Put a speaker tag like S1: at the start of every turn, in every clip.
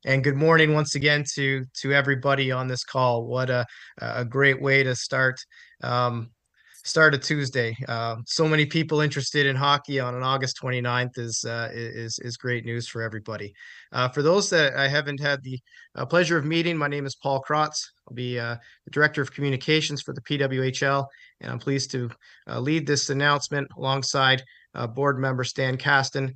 S1: And good morning once again to everybody on this call. What a great way to start a Tuesday. So many people interested in hockey on an August 29th is great news for everybody. For those that I haven't had the pleasure of meeting, my name is Paul Krotz. I'll be the Director of Communications for the PWHL, and I'm pleased to lead this announcement alongside board member Stan Kasten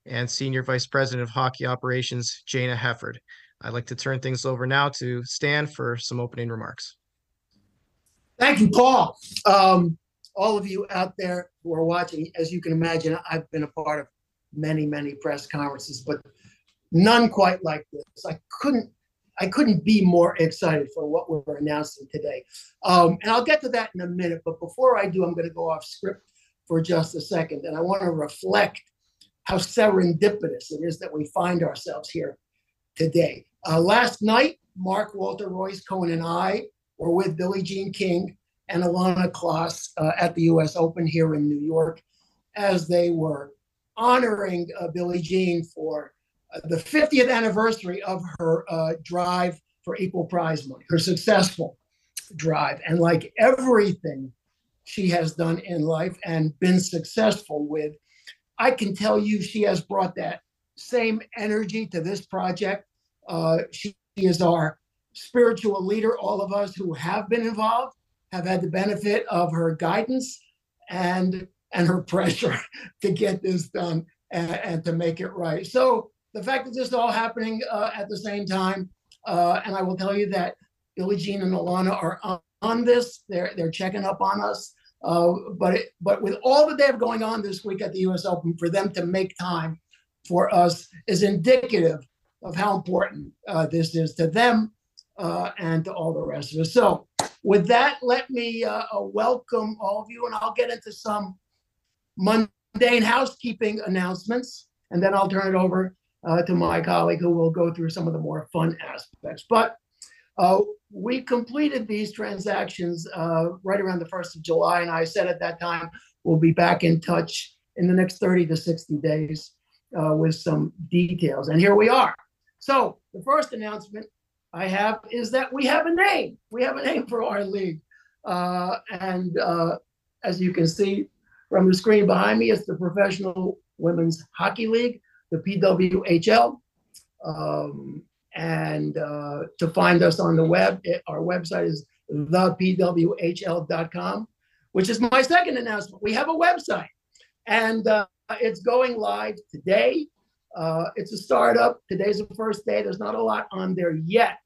S1: and Senior Vice President of Hockey Operations, Jana Hefford. I'd like to turn things over now to Stan for some opening remarks.
S2: Thank you, Paul. All of you out there who are watching, as you can imagine, I've been a part of many, many press conferences, but none quite like this. I couldn't be more excited for what we're announcing today. And I'll get to that in a minute, but before I do, I'm going to go off script for just a second, and I want to reflect how serendipitous it is that we find ourselves here today. Last night, Mark, Walter, Royce, Cohen, and I were with Billie Jean King and Alana Kloss at the U.S. Open here in New York, as they were honoring Billie Jean for the 50th anniversary of her drive for equal prize money, her successful drive. And like everything she has done in life and been successful with, I can tell you she has brought that same energy to this project. She is our spiritual leader. All of us who have been involved have had the benefit of her guidance and her pressure to get this done and to make it right. So the fact that this is all happening at the same time, and I will tell you that Billie Jean and Alana are on this. They're checking up on us. But with all that they have going on this week at the U.S. Open, for them to make time for us is indicative of how important this is to them and to all the rest of us. So with that, let me welcome all of you, and I'll get into some mundane housekeeping announcements, and then I'll turn it over to my colleague who will go through some of the more fun aspects. But we completed these transactions right around the 1st of July, and I said at that time, we'll be back in touch in the next 30 to 60 days with some details. And here we are. So the first announcement I have is that we have a name. We have a name for our league. And as you can see from the screen behind me, it's the Professional Women's Hockey League, the PWHL. And to find us on the web, our website is thepwhl.com, which is my second announcement. We have a website, and it's going live today. It's a startup. Today's the first day. There's not a lot on there yet,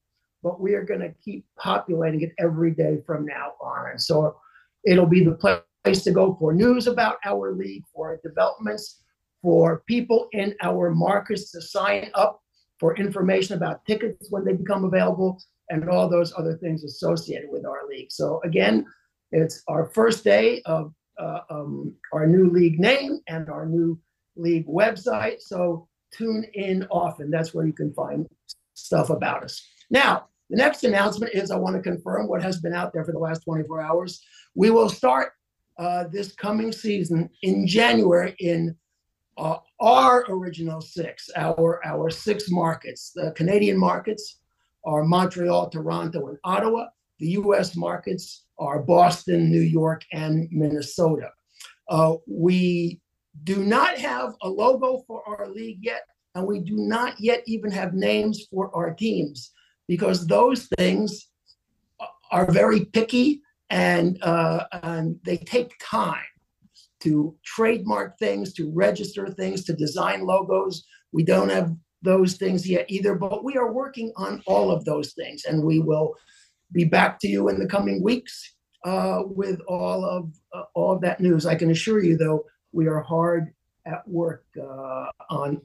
S2: but we are going to keep populating it every day from now on. And so it'll be the place to go for news about our league, for developments, for people in our markets to sign up, for information about tickets when they become available, and all those other things associated with our league. So again, it's our first day of our new league name and our new league website. So tune in often. That's where you can find stuff about us. Now, the next announcement is I want to confirm what has been out there for the last 24 hours. We will start this coming season in January in our original six, our six markets. The Canadian markets are Montreal, Toronto, and Ottawa. The U.S. markets are Boston, New York, and Minnesota. We do not have a logo for our league yet, and we do not yet even have names for our teams, because those things are very picky and they take time to trademark things, to register things, to design logos. We don't have those things yet either, but we are working on all of those things, and we will be back to you in the coming weeks with all of that news. I can assure you, though, we are hard at work on,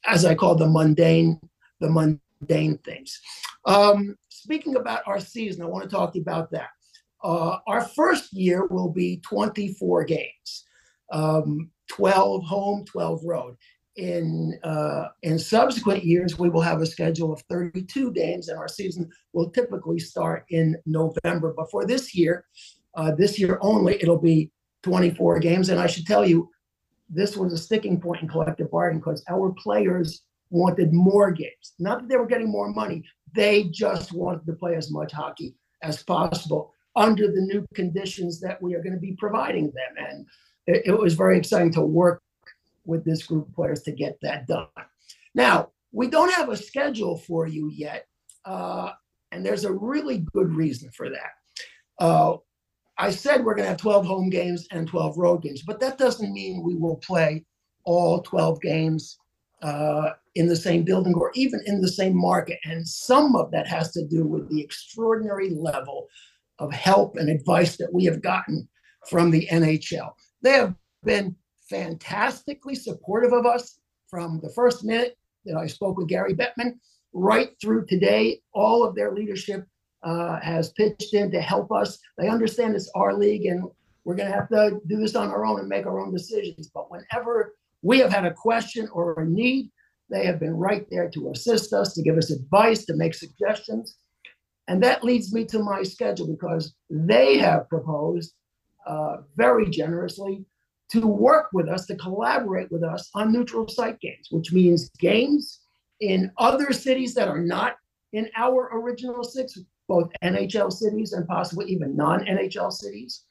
S2: as I call the mundane things. Speaking about our season, I want to talk to you about that. Our first year will be 24 games. 12 home, 12 road. In subsequent years, we will have a schedule of 32 games, and our season will typically start in November. But for this year only, it'll be 24 games. And I should tell you, this was a sticking point in collective bargaining because our players wanted more games. Not that they were getting more money. They just wanted to play as much hockey as possible under the new conditions that we are going to be providing them. And it was very exciting to work with this group of players to get that done. Now, we don't have a schedule for you yet, and there's a really good reason for that. I said we're going to have 12 home games and 12 road games, but that doesn't mean we will play all 12 games in the same building or even in the same market. And some of that has to do with the extraordinary level of help and advice that we have gotten from the NHL. They have been fantastically supportive of us from the first minute that I spoke with Gary Bettman right through today. All of their leadership has pitched in to help us. They understand it's our league and we're going to have to do this on our own and make our own decisions. But whenever we have had a question or a need, they have been right there to assist us, to give us advice, to make suggestions. And that leads me to my schedule because they have proposed very generously to work with us, to collaborate with us on neutral site games, which means games in other cities that are not in our original six, both NHL cities and possibly even non-NHL cities.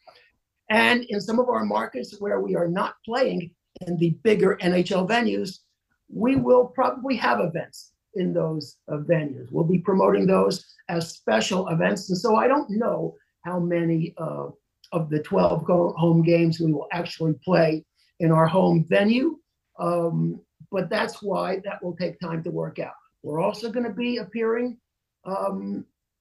S2: And in some of our markets where we are not playing in the bigger NHL venues, we will probably have events in those venues. We'll be promoting those as special events. And so I don't know how many of the 12 home games we will actually play in our home venue. But that's why that will take time to work out. We're also going to be appearing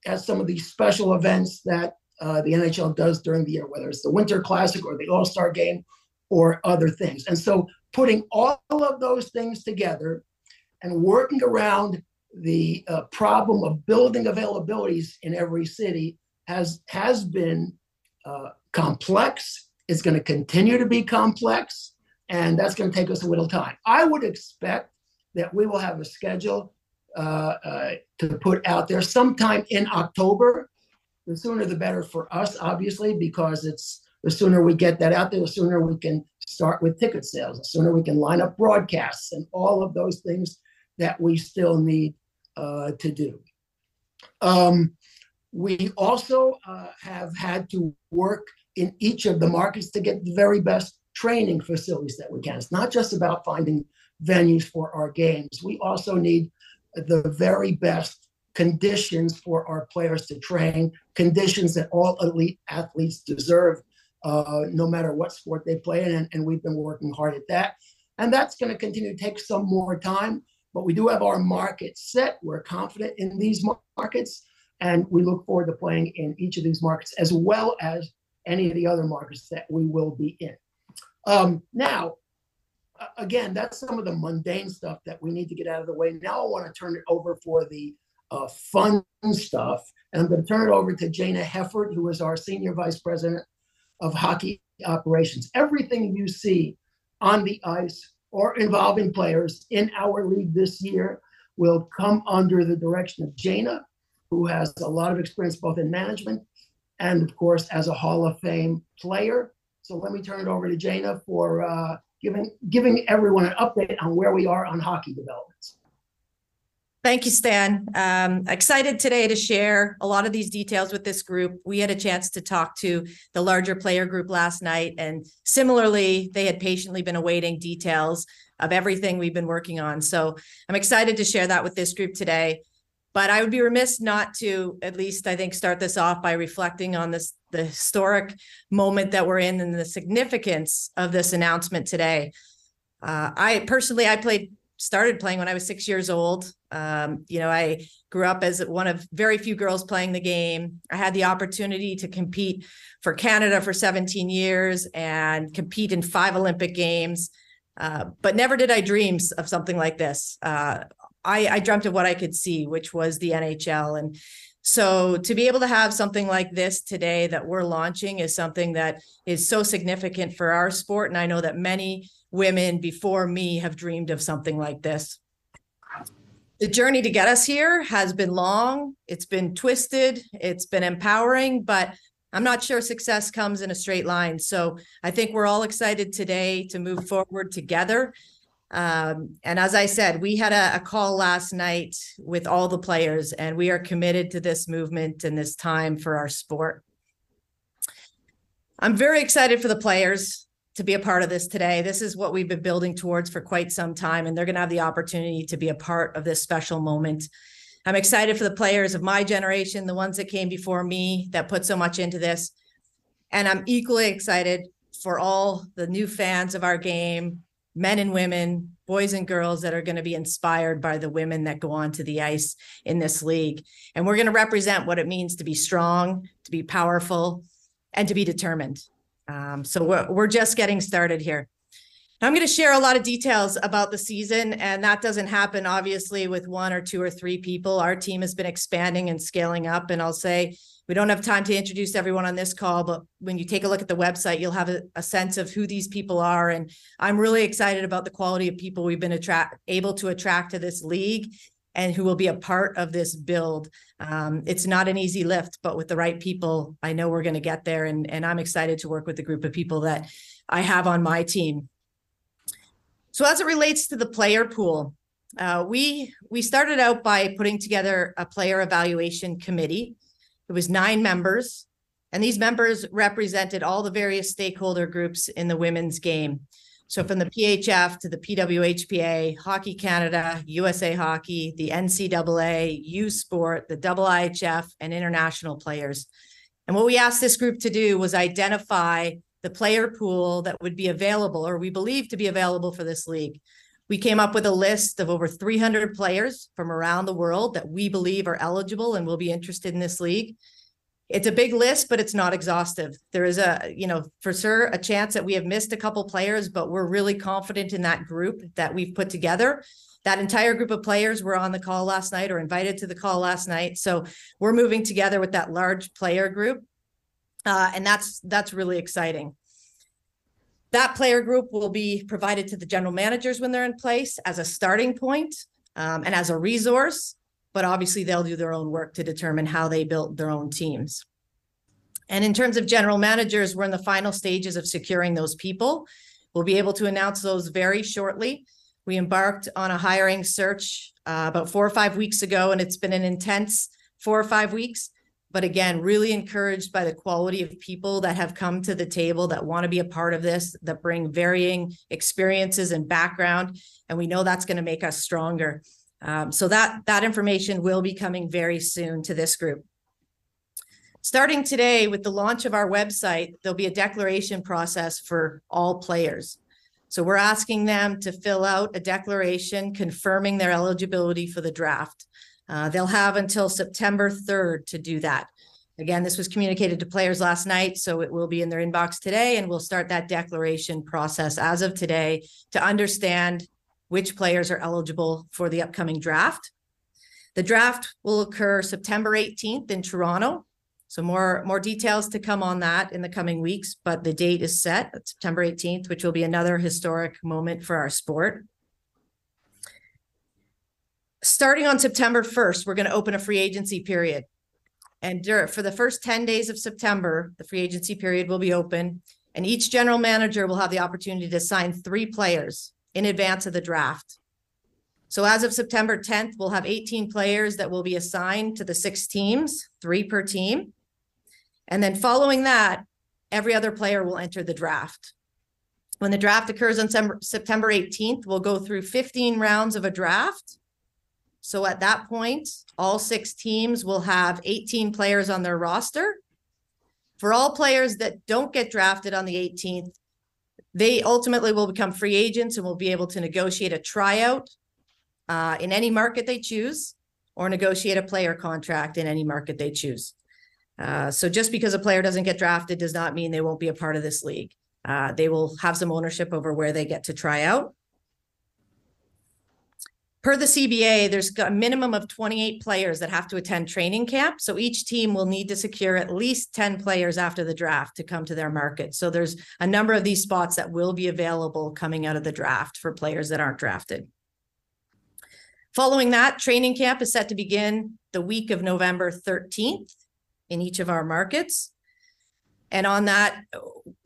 S2: at some of these special events that the NHL does during the year, whether it's the Winter Classic or the All-Star Game or other things. And so putting all of those things together and working around the problem of building availabilities in every city has been complex. It's going to continue to be complex, and that's going to take us a little time. I would expect that we will have a schedule to put out there sometime in October. The sooner the better for us, obviously, because it's the sooner we get that out there, the sooner we can start with ticket sales, the sooner we can line up broadcasts and all of those things that we still need to do. We also have had to work in each of the markets to get the very best training facilities that we can. It's not just about finding venues for our games. We also need the very best conditions for our players to train, conditions that all elite athletes deserve, no matter what sport they play in. And we've been working hard at that. And that's going to continue to take some more time. But we do have our market set. We're confident in these markets. And we look forward to playing in each of these markets, as well as any of the other markets that we will be in. Now, again, that's some of the mundane stuff that we need to get out of the way. Now I want to turn it over for the fun stuff. And I'm going to turn it over to Jana Heffert, who is our Senior Vice President of Hockey Operations. Everything you see on the ice or involving players in our league this year will come under the direction of Jana, who has a lot of experience both in management and, of course, as a Hall of Fame player. So let me turn it over to Jana for giving everyone an update on where we are on hockey developments.
S3: Thank you, Stan. Excited today to share a lot of these details with this group. We had a chance to talk to the larger player group last night, and similarly, they had patiently been awaiting details of everything we've been working on. So I'm excited to share that with this group today. But I would be remiss not to, at least I think, start this off by reflecting on the historic moment that we're in and the significance of this announcement today. I started playing when I was 6 years old. I grew up as one of very few girls playing the game. I had the opportunity to compete for Canada for 17 years and compete in 5 Olympic Games. But never did I dream of something like this. I dreamt of what I could see, which was the NHL. And so to be able to have something like this today that we're launching is something that is so significant for our sport. And I know that many women before me have dreamed of something like this. The journey to get us here has been long. It's been twisted. It's been empowering, but I'm not sure success comes in a straight line. So I think we're all excited today to move forward together And as I said, we had a call last night with all the players, and we are committed to this movement and this time for our sport. I'm very excited for the players to be a part of this today. This is what we've been building towards for quite some time, and they're going to have the opportunity to be a part of this special moment. I'm excited for the players of my generation, the ones that came before me that put so much into this. And I'm equally excited for all the new fans of our game, men and women, boys and girls that are going to be inspired by the women that go onto the ice in this league. And we're going to represent what it means to be strong, to be powerful, and to be determined. So we're just getting started here. I'm going to share a lot of details about the season, and that doesn't happen obviously with 1 or 2 or 3 people. Our team has been expanding and scaling up, and I'll say we don't have time to introduce everyone on this call, but when you take a look at the website, you'll have a sense of who these people are. And I'm really excited about the quality of people we've been able to attract to this league and who will be a part of this build. It's not an easy lift, but with the right people, I know we're going to get there. And I'm excited to work with the group of people that I have on my team. So as it relates to the player pool, we started out by putting together a player evaluation committee. It was 9 members, and these members represented all the various stakeholder groups in the women's game. So from the PHF to the PWHPA, Hockey Canada, USA Hockey, the NCAA, U Sport, the IIHF, and international players. And what we asked this group to do was identify the player pool that would be available, or we believe to be available for this league. We came up with a list of over 300 players from around the world that we believe are eligible and will be interested in this league. It's a big list, but it's not exhaustive. There is for sure a chance that we have missed a couple players, but we're really confident in that group that we've put together. That entire group of players were on the call last night or invited to the call last night. So we're moving together with that large player group. And that's really exciting. That player group will be provided to the general managers when they're in place as a starting point and as a resource, but obviously they'll do their own work to determine how they build their own teams. And in terms of general managers, we're in the final stages of securing those people. We'll be able to announce those very shortly. We embarked on a hiring search about 4 or 5 weeks ago, and it's been an intense 4 or 5 weeks. But again, really encouraged by the quality of people that have come to the table that want to be a part of this, that bring varying experiences and background. And we know that's going to make us stronger. So that information will be coming very soon to this group. Starting today with the launch of our website, there'll be a declaration process for all players. So we're asking them to fill out a declaration confirming their eligibility for the draft. They'll have until September 3rd to do that. Again, this was communicated to players last night, so it will be in their inbox today, and we'll start that declaration process as of today to understand which players are eligible for the upcoming draft. The draft will occur September 18th in Toronto. So more details to come on that in the coming weeks, but the date is set at September 18th, which will be another historic moment for our sport. Starting on September 1st, we're going to open a free agency period. And for the first 10 days of September, the free agency period will be open, and each general manager will have the opportunity to sign 3 players in advance of the draft. So as of September 10th, we'll have 18 players that will be assigned to the 6 teams, 3 per team. And then following that, every other player will enter the draft. When the draft occurs on September 18th, we'll go through 15 rounds of a draft. So at that point, all 6 teams will have 18 players on their roster. For all players that don't get drafted on the 18th, they ultimately will become free agents and will be able to negotiate a tryout in any market they choose, or negotiate a player contract in any market they choose. So just because a player doesn't get drafted does not mean they won't be a part of this league. They will have some ownership over where they get to try out. Per the CBA, there's a minimum of 28 players that have to attend training camp. So each team will need to secure at least 10 players after the draft to come to their market. So there's a number of these spots that will be available coming out of the draft for players that aren't drafted. Following that, training camp is set to begin the week of November 13th in each of our markets. And on that,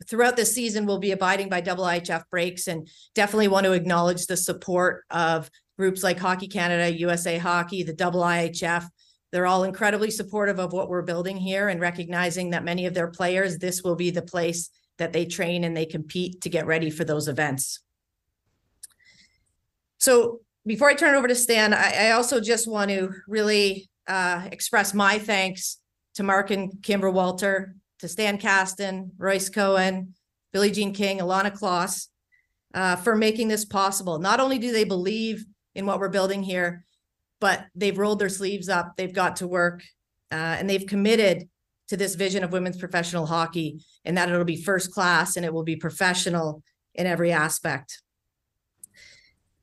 S3: throughout this season, we'll be abiding by IIHF breaks, and definitely want to acknowledge the support of groups like Hockey Canada, USA Hockey, the IIHF. They're all incredibly supportive of what we're building here, and recognizing that many of their players, this will be the place that they train and they compete to get ready for those events. So before I turn it over to Stan, I also just want to really express my thanks to Mark and Kimber Walter, to Stan Kasten, Royce Cohen, Billie Jean King, Alana Kloss, for making this possible. Not only do they believe in what we're building here, but they've rolled their sleeves up, they've got to work, and they've committed to this vision of women's professional hockey, and that it'll be first class and it will be professional in every aspect.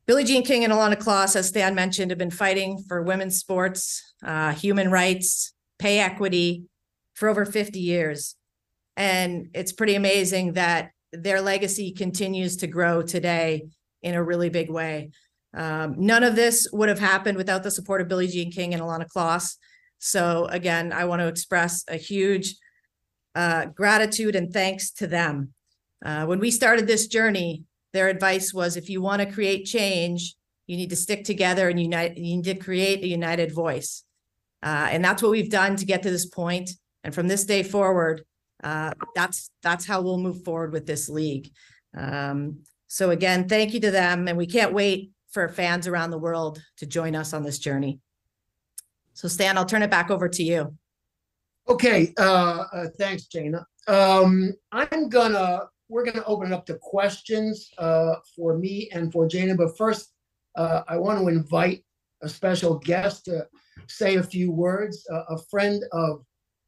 S3: Billie Jean King and Alana Kloss, as Stan mentioned, have been fighting for women's sports, human rights, pay equity for over 50 years. And it's pretty amazing that their legacy continues to grow today in a really big way. None of this would have happened without the support of Billie Jean King and Alana Kloss. So again, I want to express a huge gratitude and thanks to them. When we started this journey, their advice was, if you want to create change, you need to stick together and unite. You need to create a united voice. And that's what we've done to get to this point. And from this day forward, that's how we'll move forward with this league. So again, thank you to them. And we can't wait for fans around the world to join us on this journey. So Stan, I'll turn it back over to you.
S2: Okay, thanks, Jana. We're gonna open it up to questions for me and for Jana. But first, I want to invite a special guest to say a few words, a friend of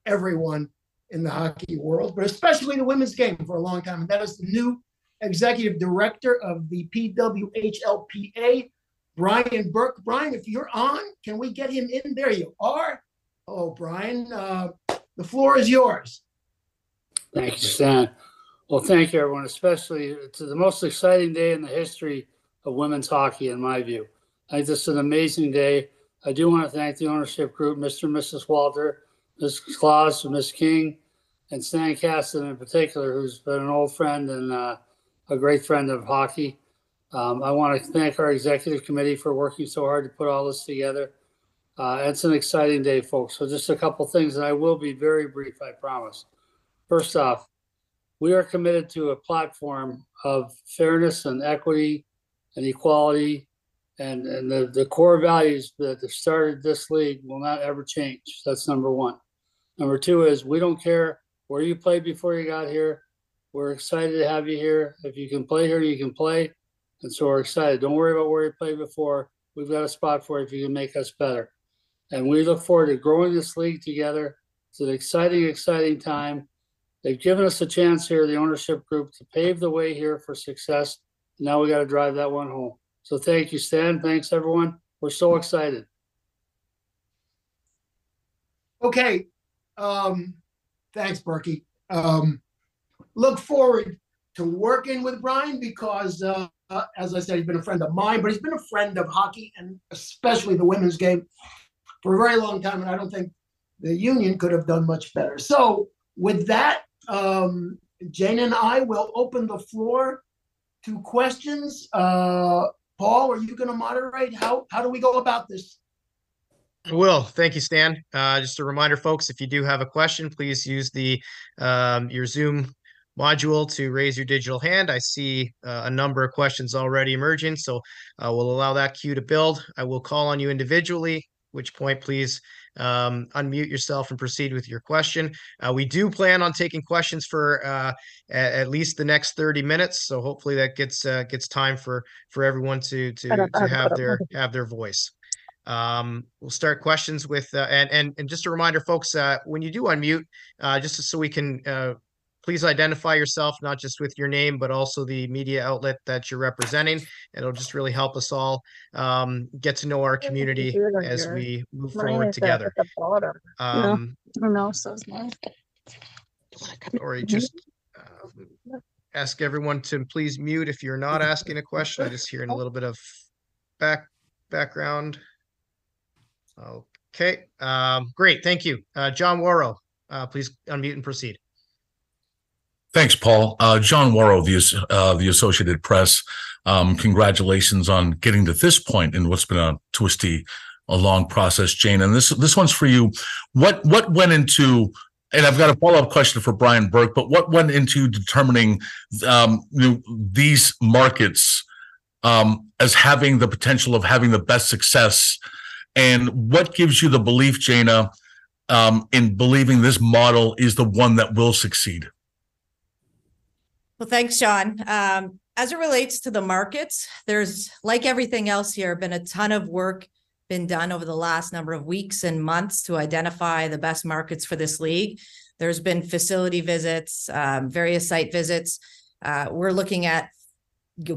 S2: everyone in the hockey world, but especially the women's game for a long time. And that is the new executive director of the PWHLPA, Brian Burke. Brian, if you're on, can we get him in? There you are. Oh, Brian, the floor is yours.
S4: Thank you, Stan. Well, thank you, everyone, especially it's the most exciting day in the history of women's hockey, in my view. I think this is an amazing day. I do want to thank the ownership group, Mr. and Mrs. Walter, Ms. Claus, Ms. King, and Stan Kasten in particular, who's been an old friend and a great friend of hockey. I want to thank our executive committee for working so hard to put all this together. It's an exciting day, folks. So just a couple things, and I will be very brief, I promise. First off, we are committed to a platform of fairness and equity and equality, and the core values that started this league will not ever change. That's number one. Number two is we don't care where you played before you got here. We're excited to have you here. If you can play here, you can play. And so we're excited. Don't worry about where you played before. We've got a spot for you if you can make us better. And we look forward to growing this league together. It's an exciting, exciting time. They've given us a chance here, the ownership group, to pave the way here for success. Now we got to drive that one home. So thank you, Stan. Thanks, everyone. We're so excited.
S2: Okay. Thanks, Berkey. Look forward to working with Brian because, as I said, he's been a friend of mine, but he's been a friend of hockey and especially the women's game for a very long time. And I don't think the union could have done much better. So with that, Jane and I will open the floor to questions. Paul, are you going to moderate? How do we go about this?
S1: I will. Thank you, Stan. Just a reminder, folks, if you do have a question, please use the your Zoom module to raise your digital hand. I see a number of questions already emerging, so we'll allow that queue to build. I will call on you individually, at which point please unmute yourself and proceed with your question. We do plan on taking questions for at least the next 30 minutes, so hopefully that gets time for everyone to have their voice. We'll start questions with and just a reminder, folks, when you do unmute, just so we can please identify yourself, not just with your name, but also the media outlet that you're representing. It'll just really help us all get to know our community as we move forward together. Or just ask everyone to please mute if you're not asking a question. I just hearing a little bit of background. Okay, great, thank you. John Worrow, please unmute and proceed.
S5: Thanks, Paul. John Warrow, the Associated Press. Congratulations on getting to this point in what's been a long process, Jane. And this one's for you. What went into, and I've got a follow-up question for Brian Burke, but what went into determining these markets as having the potential of having the best success? And what gives you the belief, Jana, in believing this model is the one that will succeed?
S3: Well, thanks, Sean. As it relates to the markets, there's, like everything else here, been a ton of work been done over the last number of weeks and months to identify the best markets for this league. There's been facility visits, various site visits. We're looking at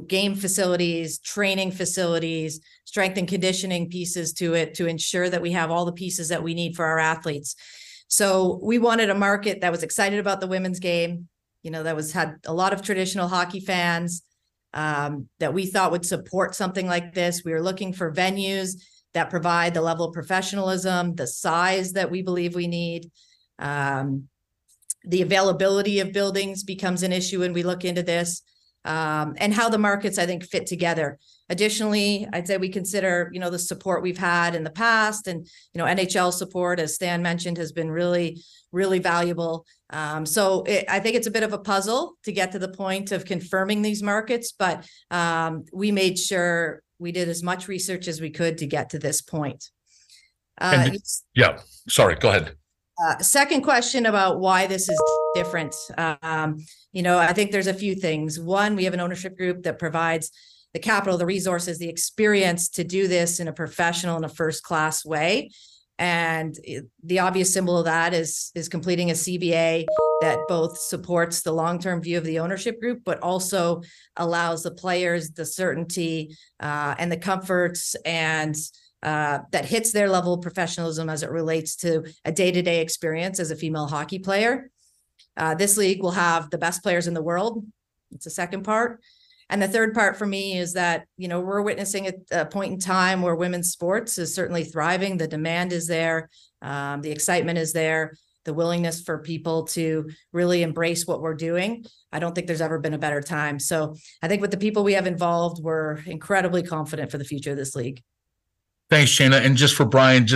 S3: game facilities, training facilities, strength and conditioning pieces to it to ensure that we have all the pieces that we need for our athletes. So we wanted a market that was excited about the women's game, that had a lot of traditional hockey fans, that we thought would support something like this. We were looking for venues that provide the level of professionalism, the size that we believe we need. The availability of buildings becomes an issue when we look into this, and how the markets, I think, fit together. Additionally, I'd say we consider, the support we've had in the past, and, NHL support, as Stan mentioned, has been really, really valuable. So I think it's a bit of a puzzle to get to the point of confirming these markets, but we made sure we did as much research as we could to get to this point.
S5: Yeah, sorry, go ahead.
S3: Second question about why this is different. I think there's a few things. One, we have an ownership group that provides the capital, the resources, the experience to do this in a professional and a first-class way. And the obvious symbol of that is completing a CBA that both supports the long-term view of the ownership group, but also allows the players the certainty and the comforts and that hits their level of professionalism as it relates to a day-to-day experience as a female hockey player. This league will have the best players in the world. It's the second part. And the third part for me is that, we're witnessing a point in time where women's sports is certainly thriving. The demand is there. The excitement is there. The willingness for people to really embrace what we're doing. I don't think there's ever been a better time. So I think with the people we have involved, we're incredibly confident for the future of this league.
S5: Thanks, Shana. And just for Brian,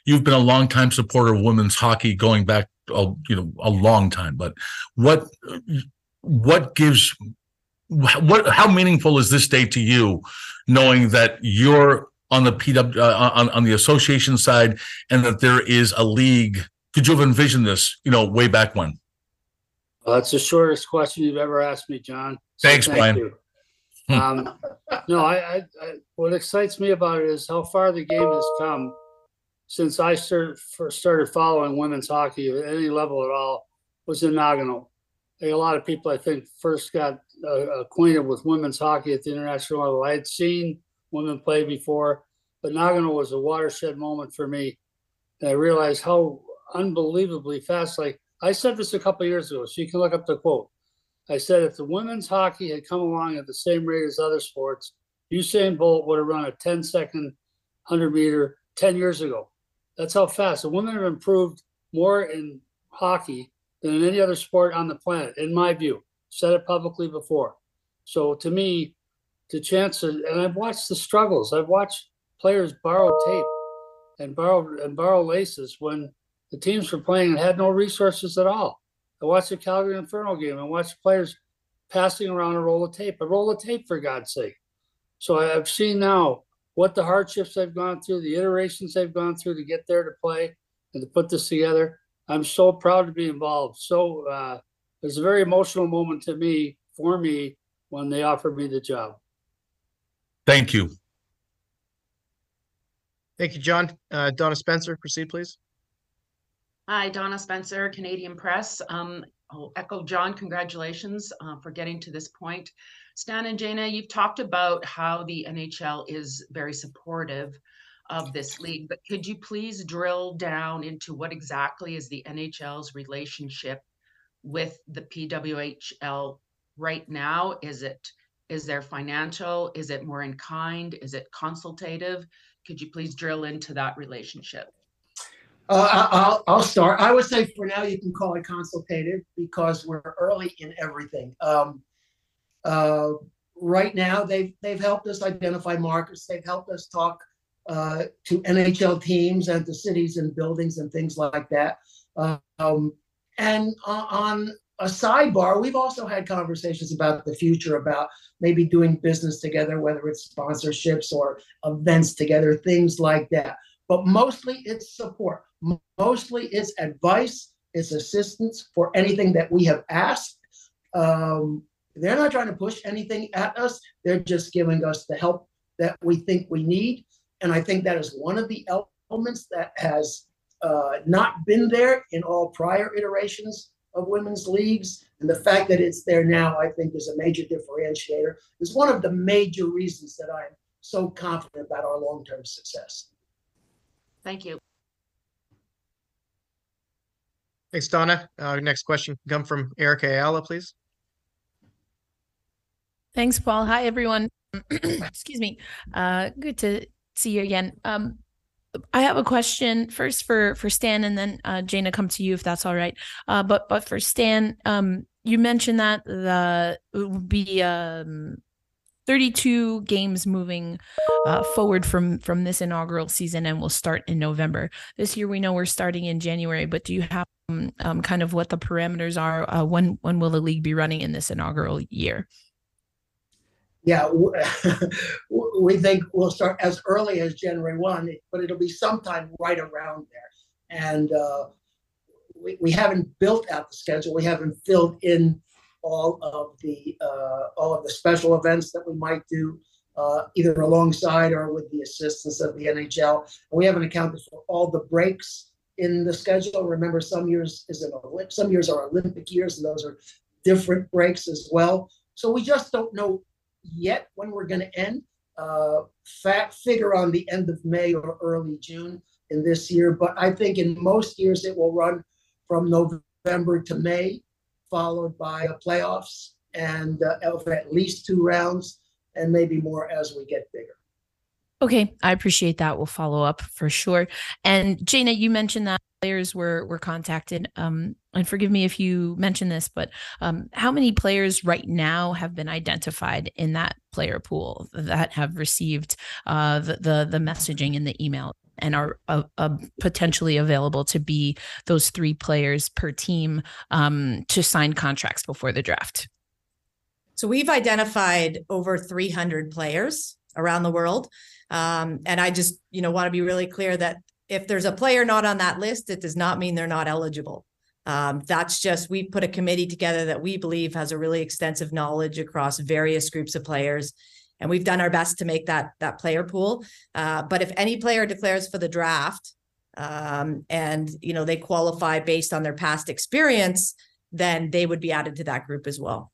S5: you've been a longtime supporter of women's hockey going back, a long time. But how meaningful is this day to you, knowing that you're on the on the association side, and that there is a league? Could you have envisioned this, way back when?
S4: That's the shortest question you've ever asked me, John. So
S5: Thanks, Brian.
S4: you. No, I what excites me about it is how far the game has come since I started following women's hockey at any level at all. Was inaugural. A lot of people, I think, first got acquainted with women's hockey at the international level. I had seen women play before, but Nagano was a watershed moment for me. And I realized how unbelievably fast, like I said this a couple of years ago, so you can look up the quote. I said, if the women's hockey had come along at the same rate as other sports, Usain Bolt would have run a 10-second 100-meter 10 years ago. That's how fast. The women have improved more in hockey than in any other sport on the planet, in my view. Said it publicly before. So to me, the chances, and I've watched the struggles. I've watched players borrow tape and borrow laces when the teams were playing and had no resources at all. I watched the Calgary Inferno game and watched players passing around a roll of tape, for God's sake. So I've seen now what the hardships they've gone through, the iterations they've gone through to get there to play and to put this together. I'm so proud to be involved. So it was a very emotional moment for me, when they offered me the job.
S5: Thank you.
S1: Thank you, John. Donna Spencer, proceed, please.
S6: Hi, Donna Spencer, Canadian Press. I'll echo John, congratulations for getting to this point. Stan and Jana, you've talked about how the NHL is very supportive of this league, but could you please drill down into what exactly is the NHL's relationship with the PWHL right now? Is there financial? Is it more in kind? Is it consultative? Could you please drill into that relationship?
S2: I'll start. I would say for now you can call it consultative because we're early in everything. Right now, they've helped us identify markets. They've helped us talk to NHL teams and to cities and buildings and things like that. And on a sidebar, we've also had conversations about the future, about maybe doing business together, whether it's sponsorships or events together, things like that. But mostly it's support. Mostly it's advice, it's assistance for anything that we have asked. They're not trying to push anything at us. They're just giving us the help that we think we need. And I think that is one of the elements that has not been there in all prior iterations of women's leagues. And the fact that it's there now, I think, is a major differentiator. Is one of the major reasons that I'm so confident about our long-term success.
S6: Thank you.
S1: Thanks, Donna. Next question come from Erica Ayala, please.
S7: Thanks, Paul. Hi, everyone. Excuse me. Good to see you again. I have a question first for Stan, and then Jana, come to you if that's all right. But for Stan, you mentioned that it would be 32 games moving forward from this inaugural season, and will start in November. This year, we know we're starting in January, but do you have kind of what the parameters are? When will the league be running in this inaugural year?
S2: Yeah, we think we'll start as early as January 1, but it'll be sometime right around there. And we haven't built out the schedule. We haven't filled in all of the special events that we might do, either alongside or with the assistance of the NHL. And we haven't accounted for all the breaks in the schedule. Remember, some years are Olympic years, and those are different breaks as well. So we just don't know yet when we're going to end. Figure on the end of May or early June in this year. But I think in most years it will run from November to May, followed by playoffs and at least 2 rounds, and maybe more as we get bigger.
S7: Okay, I appreciate that. We'll follow up for sure. And Jana, you mentioned that players were contacted. And forgive me if you mentioned this, but how many players right now have been identified in that player pool that have received the messaging in the email and are potentially available to be those 3 players per team to sign contracts before the draft?
S3: So we've identified over 300 players around the world. And I just, want to be really clear that if there's a player not on that list, it does not mean they're not eligible. That's just, we put a committee together that we believe has a really extensive knowledge across various groups of players. And we've done our best to make that player pool. But if any player declares for the draft and, they qualify based on their past experience, then they would be added to that group as well.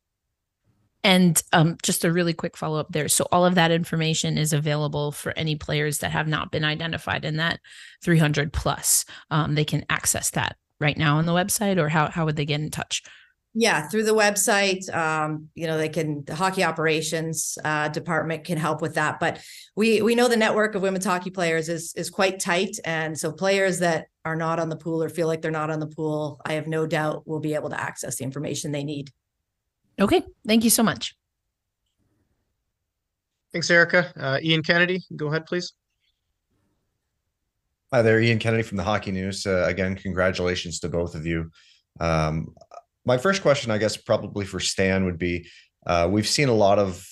S7: And just a really quick follow-up there. So all of that information is available for any players that have not been identified in that 300 plus. They can access that right now on the website, or how would they get in touch?
S3: Yeah, through the website. The hockey operations department can help with that. But we know the network of women's hockey players is quite tight. And so players that are not on the pool or feel like they're not on the pool, I have no doubt will be able to access the information they need.
S7: Okay, thank you so much.
S1: Thanks, Erica. Ian Kennedy, go ahead, please.
S8: Hi there, Ian Kennedy from the Hockey News. Again, congratulations to both of you. My first question, I guess, probably for Stan would be, we've seen a lot of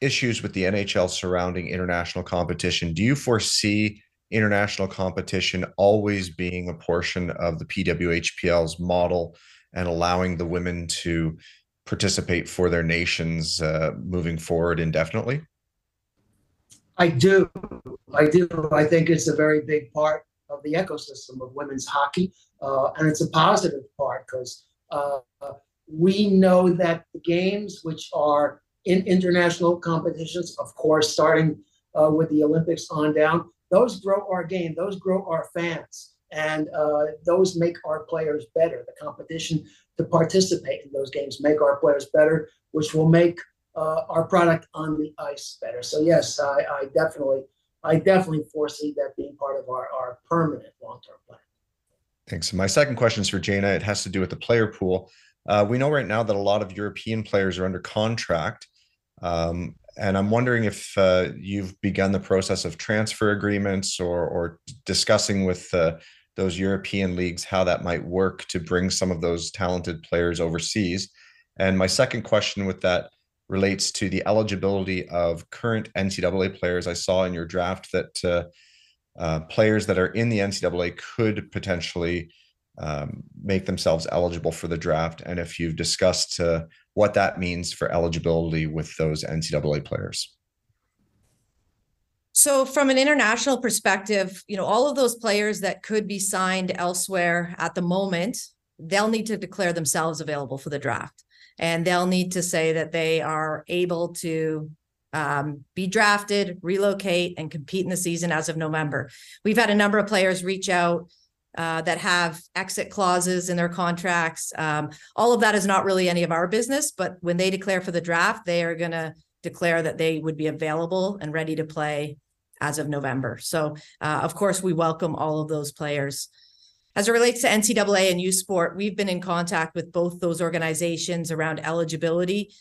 S8: issues with the NHL surrounding international competition. Do you foresee international competition always being a portion of the PWHPL's model and allowing the women to participate for their nations moving forward indefinitely?
S2: I do. I think it's a very big part of the ecosystem of women's hockey. And it's a positive part because we know that the games, which are in international competitions, of course, starting with the Olympics on down, those grow our game, those grow our fans, and those make our players better. The competition to participate in those games make our players better, which will make our product on the ice better. So yes, I definitely foresee that being part of our permanent long long-term plan.
S8: Thanks. My second question is for Jana. It has to do with the player pool. We know right now that a lot of European players are under contract. And I'm wondering if you've begun the process of transfer agreements or discussing with those European leagues how that might work to bring some of those talented players overseas. And my second question with that relates to the eligibility of current NCAA players. I saw in your draft that players that are in the NCAA could potentially make themselves eligible for the draft, and if you've discussed what that means for eligibility with those NCAA players.
S3: So from an international perspective, all of those players that could be signed elsewhere at the moment, they'll need to declare themselves available for the draft. And they'll need to say that they are able to be drafted, relocate, and compete in the season as of November. We've had a number of players reach out that have exit clauses in their contracts. All of that is not really any of our business, but when they declare for the draft, they are going to declare that they would be available and ready to play as of November. So, of course, we welcome all of those players. As it relates to NCAA and U Sport, we've been in contact with both those organizations around eligibility.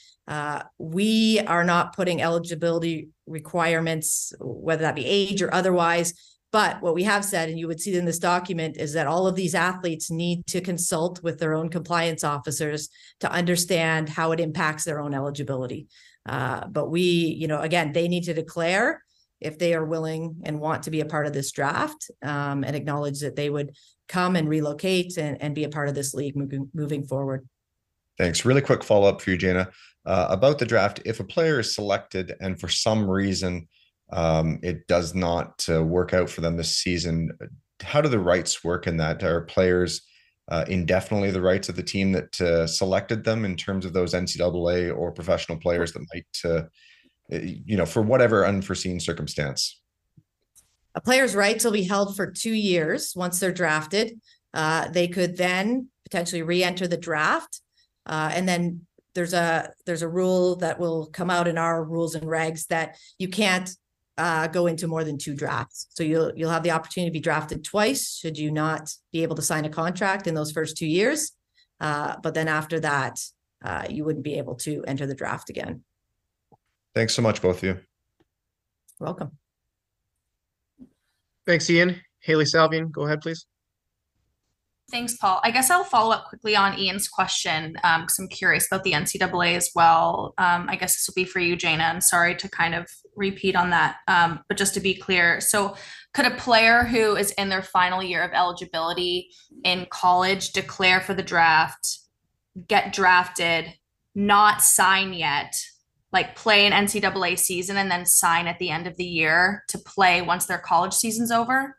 S3: We are not putting eligibility requirements, whether that be age or otherwise. But what we have said, and you would see in this document, is that all of these athletes need to consult with their own compliance officers to understand how it impacts their own eligibility. But we, again, they need to declare if they are willing and want to be a part of this draft, and acknowledge that they would come and relocate and be a part of this league moving forward.
S8: Thanks. Really quick follow-up for you, Jana. About the draft, if a player is selected and for some reason it does not work out for them this season, how do the rights work in that? Are players indefinitely the rights of the team that selected them in terms of those NCAA or professional players that might, for whatever unforeseen circumstance?
S3: A player's rights will be held for 2 years once they're drafted. They could then potentially re-enter the draft. And then there's a rule that will come out in our rules and regs that you can't go into more than 2 drafts. So you'll have the opportunity to be drafted twice should you not be able to sign a contract in those first 2 years. But then after that, you wouldn't be able to enter the draft again.
S8: Thanks so much, both of you.
S3: You're welcome.
S1: Thanks, Ian. Haley Salvian, go ahead, please.
S9: Thanks, Paul. I guess I'll follow up quickly on Ian's question because I'm curious about the NCAA as well. I guess this will be for you, Jana. I'm sorry to kind of repeat on that, but just to be clear. So could a player who is in their final year of eligibility in college declare for the draft, get drafted, not sign yet, like play an NCAA season and then sign at the end of the year to play once their college season's over?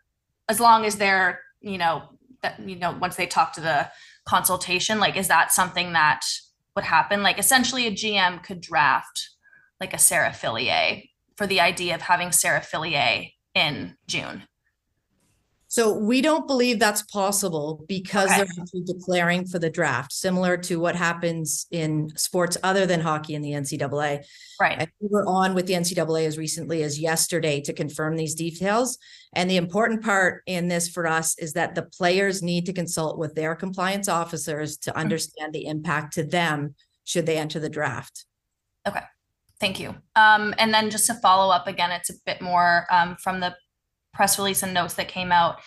S9: As long as they're, once they talk to the consultation, like, is that something that would happen? Like, essentially a GM could draft like a Sarah Fillier for the idea of having Sarah Fillier in June.
S3: So we don't believe that's possible because they're actually declaring for the draft, similar to what happens in sports other than hockey in the NCAA.
S9: Right.
S3: And we were on with the NCAA as recently as yesterday to confirm these details. And the important part in this for us is that the players need to consult with their compliance officers to understand the impact to them should they enter the draft.
S9: Okay. Thank you. And then just to follow up again, it's a bit more from the press release and notes that came out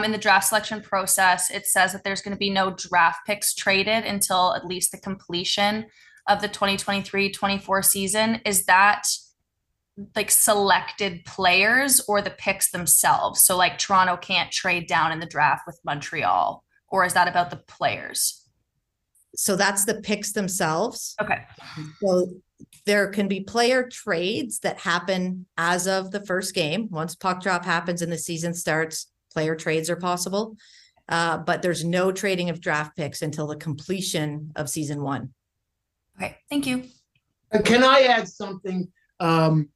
S9: in the draft selection process. It says that there's going to be no draft picks traded until at least the completion of the 2023-24 season. Is that like selected players or the picks themselves? So like Toronto can't trade down in the draft with Montreal, or is that about the players?
S3: So that's the picks themselves.
S9: Okay.
S3: So there can be player trades that happen as of the first game. Once puck drop happens and the season starts, player trades are possible. But there's no trading of draft picks until the completion of season 1.
S9: Okay, thank you.
S2: Can I add something that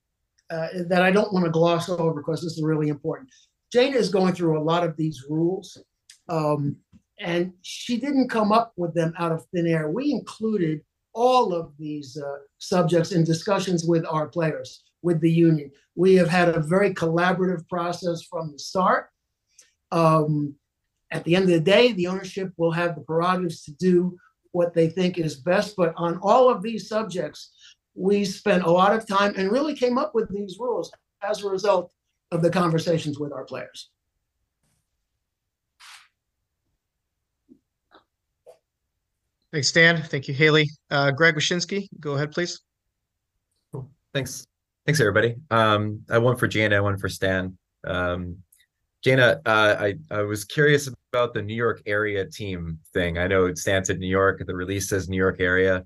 S2: I don't want to gloss over because this is really important? Jana is going through a lot of these rules, and she didn't come up with them out of thin air. We included all of these subjects in discussions with our players, with the union. We have had a very collaborative process from the start. At the end of the day, the ownership will have the prerogatives to do what they think is best. But on all of these subjects, we spent a lot of time and really came up with these rules as a result of the conversations with our players.
S1: Thanks, Stan. Thank you, Haley. Greg Wyshynski, go ahead, please.
S10: Thanks. Thanks, everybody. I have one for Jana, one for Stan. Jana, I was curious about the New York area team thing. I know Stan said New York, the release says New York area.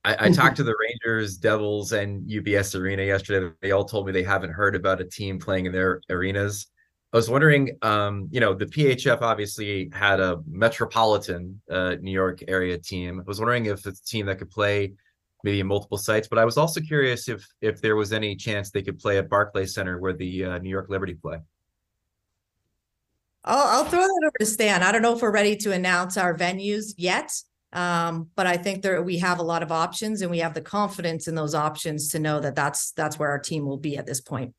S10: I talked to the Rangers, Devils, and UBS Arena yesterday. They all told me they haven't heard about a team playing in their arenas. I was wondering, the PHF obviously had a metropolitan New York area team. I was wondering if it's a team that could play maybe in multiple sites, but I was also curious if there was any chance they could play at Barclays Center where the New York Liberty play.
S3: I'll throw that over to Stan. I don't know if we're ready to announce our venues yet, but I think we have a lot of options, and we have the confidence in those options to know that that's where our team will be at this point.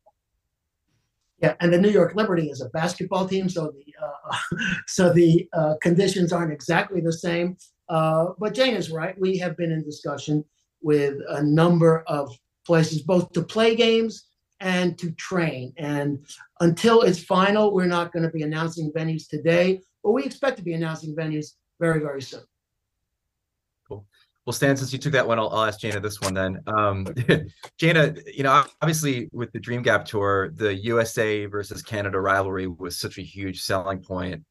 S2: Yeah, and the New York Liberty is a basketball team, so the conditions aren't exactly the same. But Jane is right. We have been in discussion with a number of places, both to play games and to train. And until it's final, we're not going to be announcing venues today, but we expect to be announcing venues very, very soon.
S10: Cool. Well, Stan, since you took that one, I'll ask Jana this one then. Jana, obviously with the Dream Gap Tour, the USA versus Canada rivalry was such a huge selling point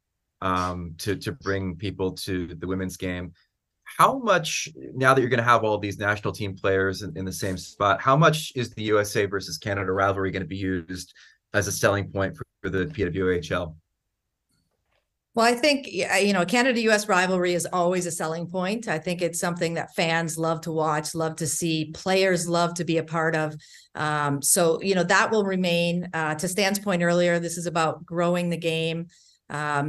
S10: to bring people to the women's game. How much, now that you're going to have all these national team players in the same spot, how much is the USA versus Canada rivalry going to be used as a selling point for the PWHL?
S3: Well, I think, Canada-US rivalry is always a selling point. I think it's something that fans love to watch, love to see, players love to be a part of. So that will remain. To Stan's point earlier, this is about growing the game.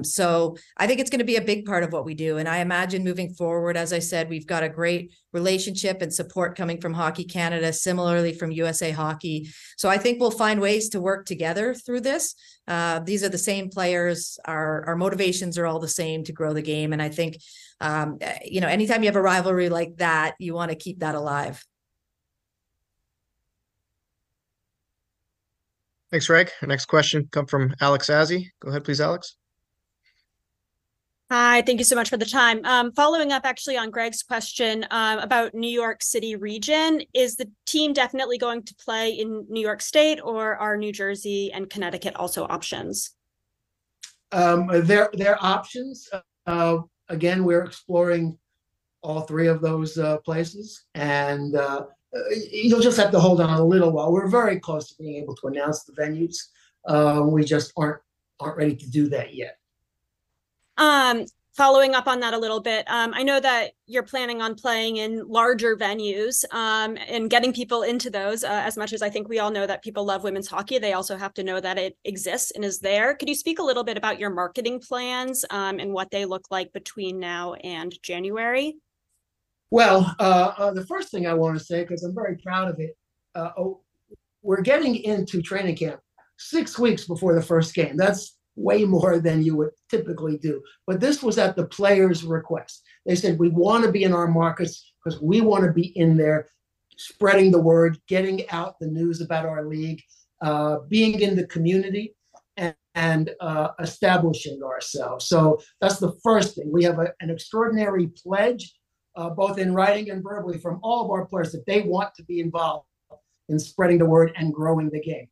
S3: So I think it's going to be a big part of what we do. And I imagine moving forward, as I said, we've got a great relationship and support coming from Hockey Canada, similarly from USA Hockey. So I think we'll find ways to work together through this. These are the same players. Our motivations are all the same to grow the game. And I think, anytime you have a rivalry like that, you want to keep that alive.
S1: Thanks, Greg. Our next question comes from Alex Azzi. Go ahead, please, Alex.
S11: Hi, thank you so much for the time. Following up actually on Greg's question about New York City region, is the team definitely going to play in New York State, or are New Jersey and Connecticut also options?
S2: They're options. Again, we're exploring all three of those places, and you'll just have to hold on a little while. We're very close to being able to announce the venues. We just aren't ready to do that yet.
S11: Following up on that a little bit, I know that you're planning on playing in larger venues and getting people into those. As much as I think we all know that people love women's hockey, they also have to know that it exists and is there. Could you speak a little bit about your marketing plans and what they look like between now and January?
S2: Well, the first thing I want to say, because I'm very proud of it, we're getting into training camp 6 weeks before the first game. That's way more than you would typically do. But this was at the players' request. They said, we want to be in our markets because we want to be in there, spreading the word, getting out the news about our league, being in the community, and establishing ourselves. So that's the first thing. We have an extraordinary pledge, both in writing and verbally, from all of our players that they want to be involved in spreading the word and growing the game.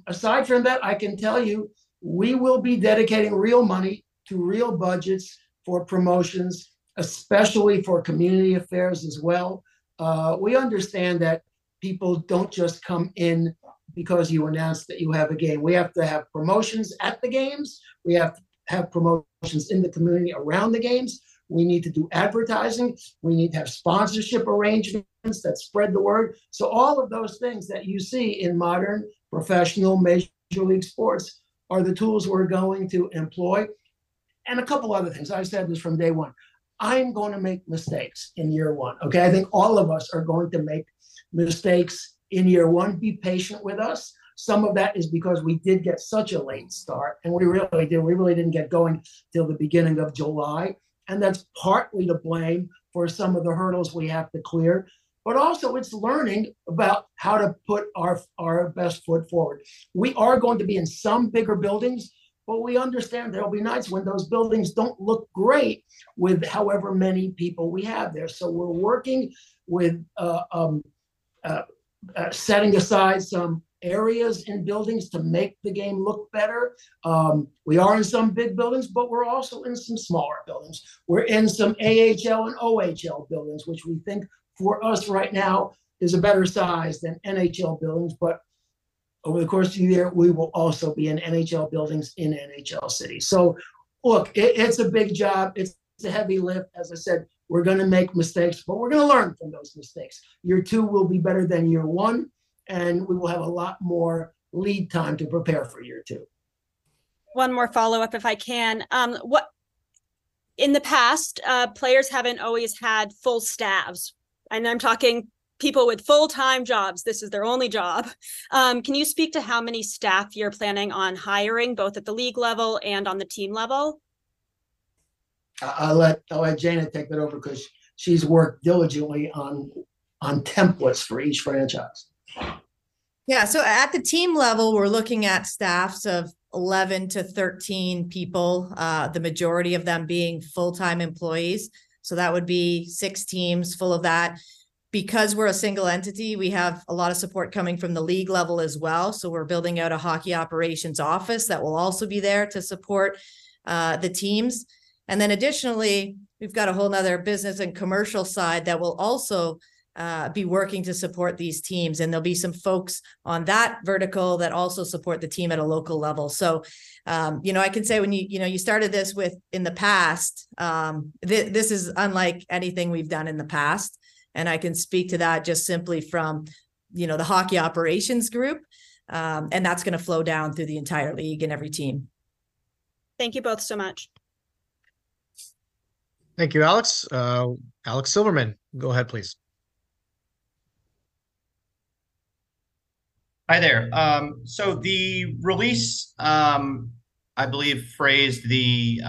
S2: Aside from that, I can tell you, we will be dedicating real money to real budgets for promotions, especially for community affairs as well. We understand that people don't just come in because you announce that you have a game. We have to have promotions at the games. We have to have promotions in the community around the games. We need to do advertising. We need to have sponsorship arrangements that spread the word. So all of those things that you see in modern professional major league sports are the tools we're going to employ. And a couple other things. I said this from day one. I'm going to make mistakes in year one. Okay. I think all of us are going to make mistakes in year one. Be patient with us Some of that is because we did get such a late start, and we really did. We really didn't get going till the beginning of July. And that's partly to blame for some of the hurdles we have to clear. But also it's learning about how to put our best foot forward. We are going to be in some bigger buildings, but we understand there'll be nights when those buildings don't look great with however many people we have there. So we're working with setting aside some areas in buildings to make the game look better. We are in some big buildings, but we're also in some smaller buildings. We're in some AHL and OHL buildings, which we think for us right now is a better size than NHL buildings. But over the course of the year, we will also be in NHL buildings in NHL cities. So look, it's a big job. It's a heavy lift. As I said, we're going to make mistakes, but we're going to learn from those mistakes. Year 2 will be better than year 1. And we will have a lot more lead time to prepare for year 2.
S11: One more follow-up, if I can. What in the past, players haven't always had full staffs, and I'm talking people with full-time jobs. This is their only job. Can you speak to how many staff you're planning on hiring, both at the league level and on the team level?
S2: I'll let Jana take that over because she's worked diligently on templates for each franchise.
S3: Yeah, so at the team level, we're looking at staffs of 11 to 13 people, the majority of them being full-time employees. So that would be 6 teams full of that. Because we're a single entity, we have a lot of support coming from the league level as well. So we're building out a hockey operations office that will also be there to support the teams. And then additionally, we've got a whole nother business and commercial side that will also be working to support these teams. And there'll be some folks on that vertical that also support the team at a local level. So, I can say when you started this with in the past, this is unlike anything we've done in the past. And I can speak to that just simply from, the hockey operations group. And that's going to flow down through the entire league and every team.
S11: Thank you both so much.
S1: Thank you, Alex. Alex Silverman, go ahead, please.
S12: Hi there. So the release, I believe, phrased it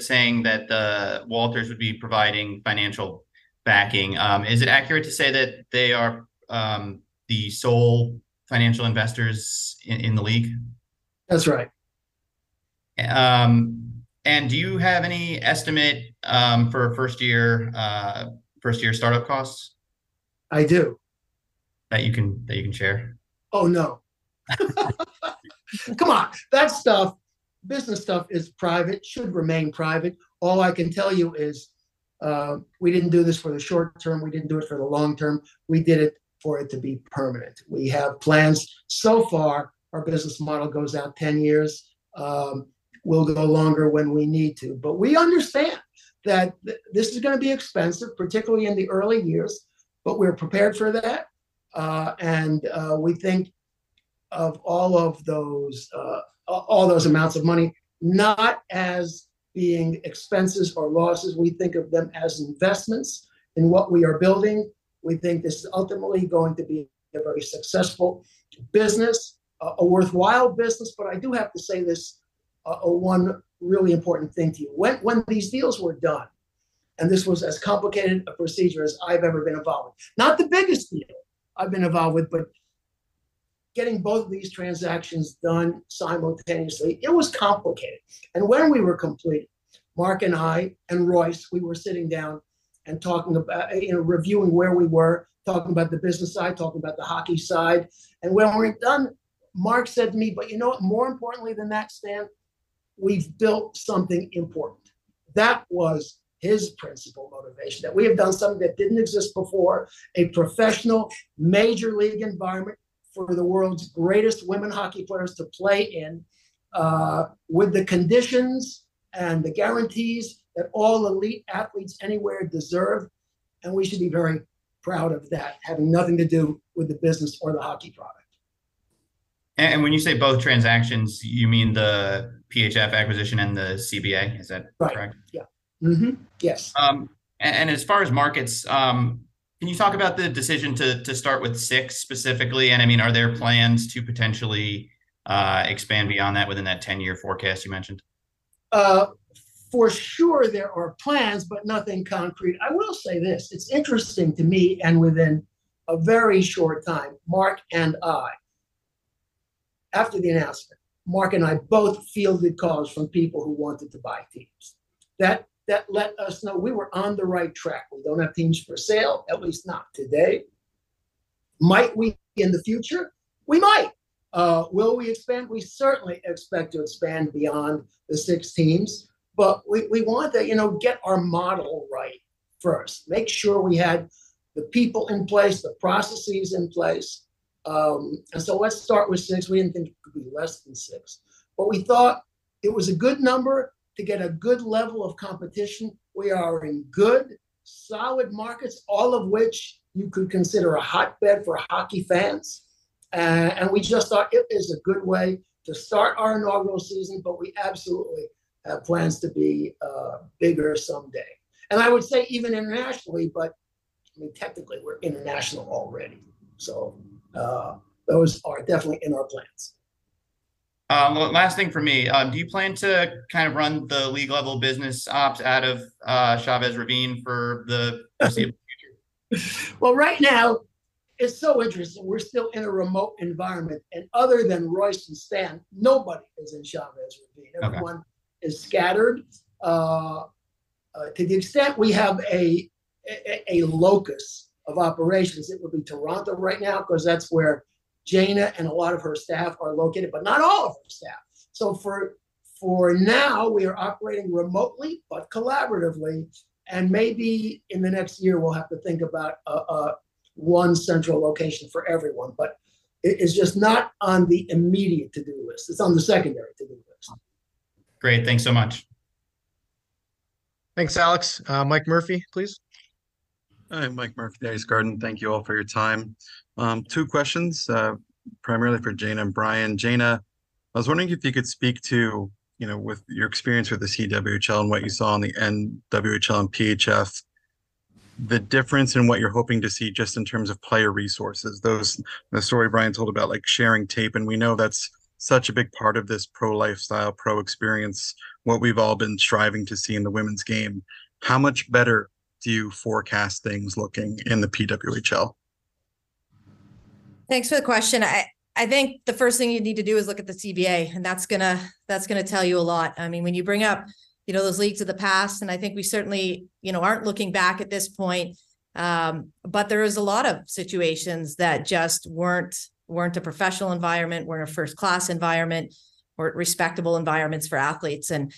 S12: saying that the Walters would be providing financial backing. Is it accurate to say that they are the sole financial investors in the league?
S2: That's right.
S12: And do you have any estimate for first year startup costs?
S2: I do.
S12: That you can share?
S2: Oh no. Come on. That stuff, business stuff is private, should remain private. All I can tell you is we didn't do this for the short term. We didn't do it for the long term. We did it for it to be permanent. We have plans. So far, our business model goes out 10 years. We'll go longer when we need to. But we understand that this is going to be expensive, particularly in the early years, but we're prepared for that. And we think of all those amounts of money not as being expenses or losses. We think of them as investments in what we are building. We think this is ultimately going to be a very successful business, a worthwhile business. But I do have to say this, one really important thing to you. When these deals were done, and this was as complicated a procedure as I've ever been involved with, not the biggest deal I've been involved with, but getting both of these transactions done simultaneously, it was complicated. And when we were complete, Mark and I and Royce, we were sitting down and talking about, reviewing where we were, talking about the business side, talking about the hockey side. And when we're done, Mark said to me, but you know what, more importantly than that, Stan, we've built something important. That was his principal motivation, that we have done something that didn't exist before, a professional major league environment for the world's greatest women hockey players to play in, with the conditions and the guarantees that all elite athletes anywhere deserve. And we should be very proud of that, having nothing to do with the business or the hockey product.
S12: And when you say both transactions, you mean the PHF acquisition and the CBA, is that
S2: right?
S12: Correct?
S2: Yeah. Mm-hmm. Yes.
S12: And as far as markets, Can you talk about the decision to start with 6 specifically? And I mean, are there plans to potentially expand beyond that within that 10-year forecast you mentioned?
S2: For sure, there are plans, but nothing concrete. I will say this. It's interesting to me, and within a very short time, Mark and I, after the announcement, Mark and I both fielded calls from people who wanted to buy teams. That let us know we were on the right track. We don't have teams for sale, at least not today. Might we in the future? We might. Will we expand? We certainly expect to expand beyond the 6 teams, but we want to, get our model right first. Make sure we had the people in place, the processes in place. And so let's start with 6. We didn't think it could be less than 6, but we thought it was a good number to get a good level of competition. We are in good, solid markets, all of which you could consider a hotbed for hockey fans. And we just thought it is a good way to start our inaugural season, but we absolutely have plans to be bigger someday. And I would say even internationally, but I mean, technically we're international already. So those are definitely in our plans.
S12: Last thing for me, do you plan to kind of run the league level business ops out of Chavez Ravine for the foreseeable future?
S2: Well, right now, it's so interesting. We're still in a remote environment, and other than Royce and Stan, nobody is in Chavez Ravine. Everyone is scattered. To the extent we have a locus of operations, it would be Toronto right now, because that's where Jana and a lot of her staff are located, but not all of her staff. So for now, we are operating remotely, but collaboratively. And maybe in the next year, we'll have to think about one central location for everyone, but it is just not on the immediate to-do list. It's on the secondary to-do list.
S12: Great. Thanks so much.
S1: Thanks, Alex. Mike Murphy, please.
S13: Hi, Mike Murphy, Dice Garden. Thank you all for your time. 2 questions, primarily for Jana and Brian. Jana, I was wondering if you could speak to, with your experience with the CWHL and what you saw on the NWHL and PHF, the difference in what you're hoping to see just in terms of player resources. The story Brian told about like sharing tape, and we know that's such a big part of this pro lifestyle, pro experience, what we've all been striving to see in the women's game. How much better do you forecast things looking in the PWHL?
S3: Thanks for the question. I think the first thing you need to do is look at the CBA, and that's gonna tell you a lot. I mean, when you bring up those leagues of the past, and I think we certainly aren't looking back at this point, but there is a lot of situations that just weren't a professional environment, weren't a first class environment, or respectable environments for athletes. And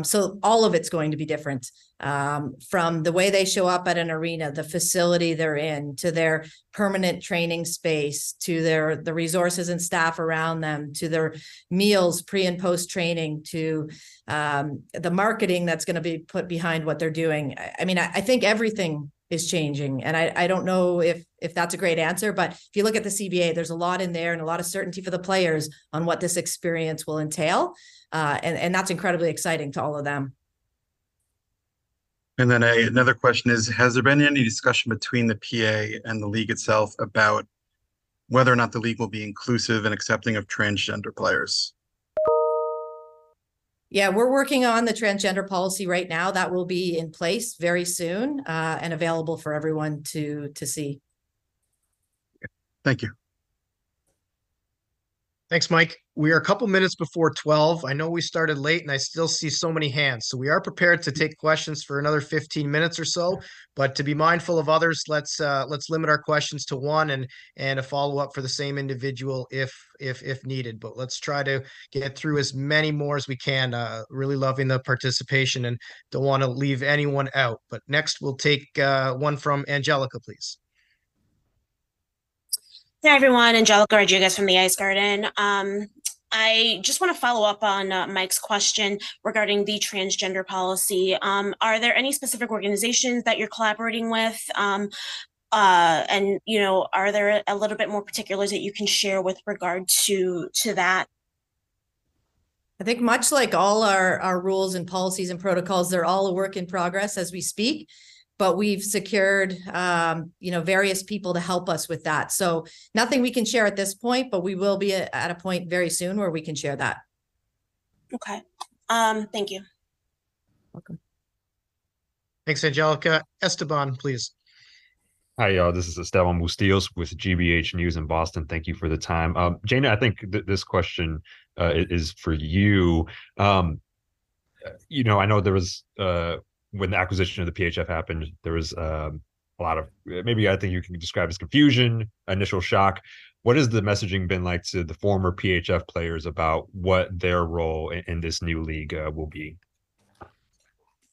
S3: so all of it's going to be different, from the way they show up at an arena, the facility they're in, to their permanent training space, to the resources and staff around them, to their meals pre and post training, to the marketing that's going to be put behind what they're doing. I mean, I think everything is changing. And I don't know if that's a great answer, but if you look at the CBA, there's a lot in there and a lot of certainty for the players on what this experience will entail. And that's incredibly exciting to all of them.
S13: And then another question is, has there been any discussion between the PA and the league itself about whether or not the league will be inclusive and accepting of transgender players?
S3: Yeah, we're working on the transgender policy right now. That will be in place very soon and available for everyone to see.
S13: Thank you.
S1: Thanks, Mike. We are a couple minutes before 12. I know we started late and I still see so many hands. So we are prepared to take questions for another 15 minutes or so, but to be mindful of others, let's limit our questions to 1 and a follow-up for the same individual if needed. But let's try to get through as many more as we can. Really loving the participation and don't want to leave anyone out. But next we'll take one from Angelica, please.
S14: Hi, everyone. Angelica Rodriguez from the Ice Garden. I just want to follow up on Mike's question regarding the transgender policy. Are there any specific organizations that you're collaborating with? And, are there a little bit more particulars that you can share with regard to that?
S3: I think much like all our rules and policies and protocols, they're all a work in progress as we speak. but we've secured, various people to help us with that. So nothing we can share at this point, but we will be at a point very soon where we can share that.
S14: Okay. Thank you.
S3: Welcome.
S1: Thanks, Angelica. Esteban, please.
S15: Hi, y'all. This is Esteban Bustillos with GBH News in Boston. Thank you for the time. Jana, I think this question is for you. I know there was, when the acquisition of the PHF happened, there was a lot of, maybe I think you can describe as confusion, initial shock. What has the messaging been like to the former PHF players about what their role in this new league will be?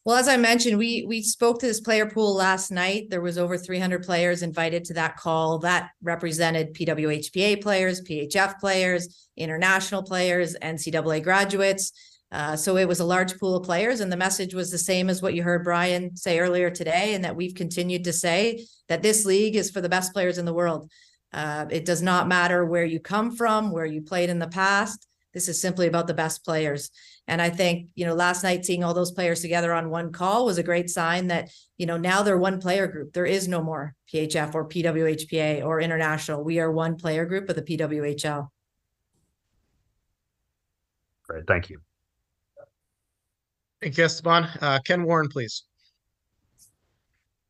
S3: Well, as I mentioned, we spoke to this player pool last night. There was over 300 players invited to that call. That represented PWHPA players, PHF players, international players, NCAA graduates. So it was a large pool of players, and the message was the same as what you heard Brian say earlier today, and that we've continued to say that this league is for the best players in the world. It does not matter where you come from, where you played in the past. This is simply about the best players. And I think, last night seeing all those players together on one call was a great sign that, now they're one player group. There is no more PHF or PWHPA or international. We are one player group of the PWHL.
S15: Great. Thank you.
S1: Thank you, Esteban. Ken Warren, please.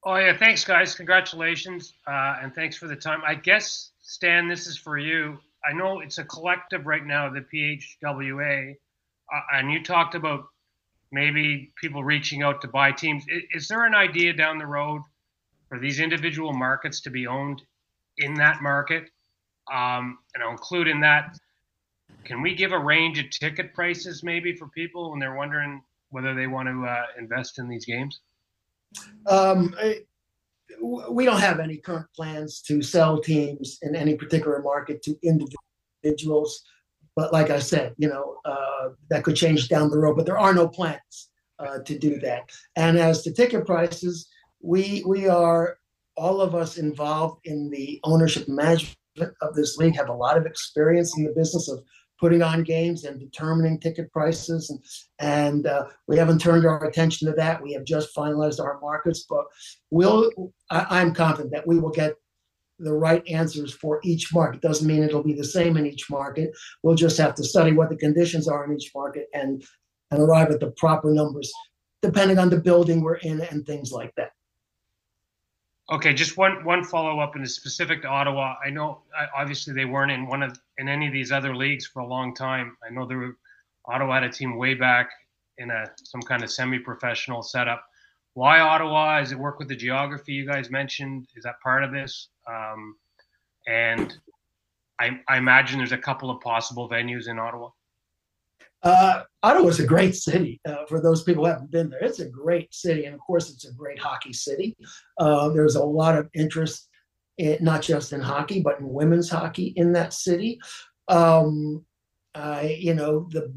S16: Oh, yeah. Thanks, guys. Congratulations. And thanks for the time. I guess, Stan, this is for you. I know it's a collective right now, the PHWA, and you talked about maybe people reaching out to buy teams. Is there an idea down the road for these individual markets to be owned in that market? And I'll include in that, can we give a range of ticket prices maybe for people when they're wondering whether they want to invest in these games?
S2: We don't have any current plans to sell teams in any particular market to individuals. But like I said, that could change down the road, but there are no plans to do that. And as to ticket prices, we are, all of us involved in the ownership and management of this league have a lot of experience in the business of putting on games and determining ticket prices. And we haven't turned our attention to that. We have just finalized our markets, but I'm confident that we will get the right answers for each market. Doesn't mean it'll be the same in each market. We'll just have to study what the conditions are in each market and arrive at the proper numbers, depending on the building we're in and things like that.
S16: Okay, just one follow-up, and it's specific to Ottawa. I know obviously they weren't in any of these other leagues for a long time. I know Ottawa had a team way back in some kind of semi-professional setup. Why Ottawa? Does it work with the geography you guys mentioned? Is that part of this? And I imagine there's a couple of possible venues in Ottawa.
S2: Ottawa's a great city for those people who haven't been there. It's a great city, and of course, it's a great hockey city. There's a lot of interest, not just in hockey, but in women's hockey in that city. The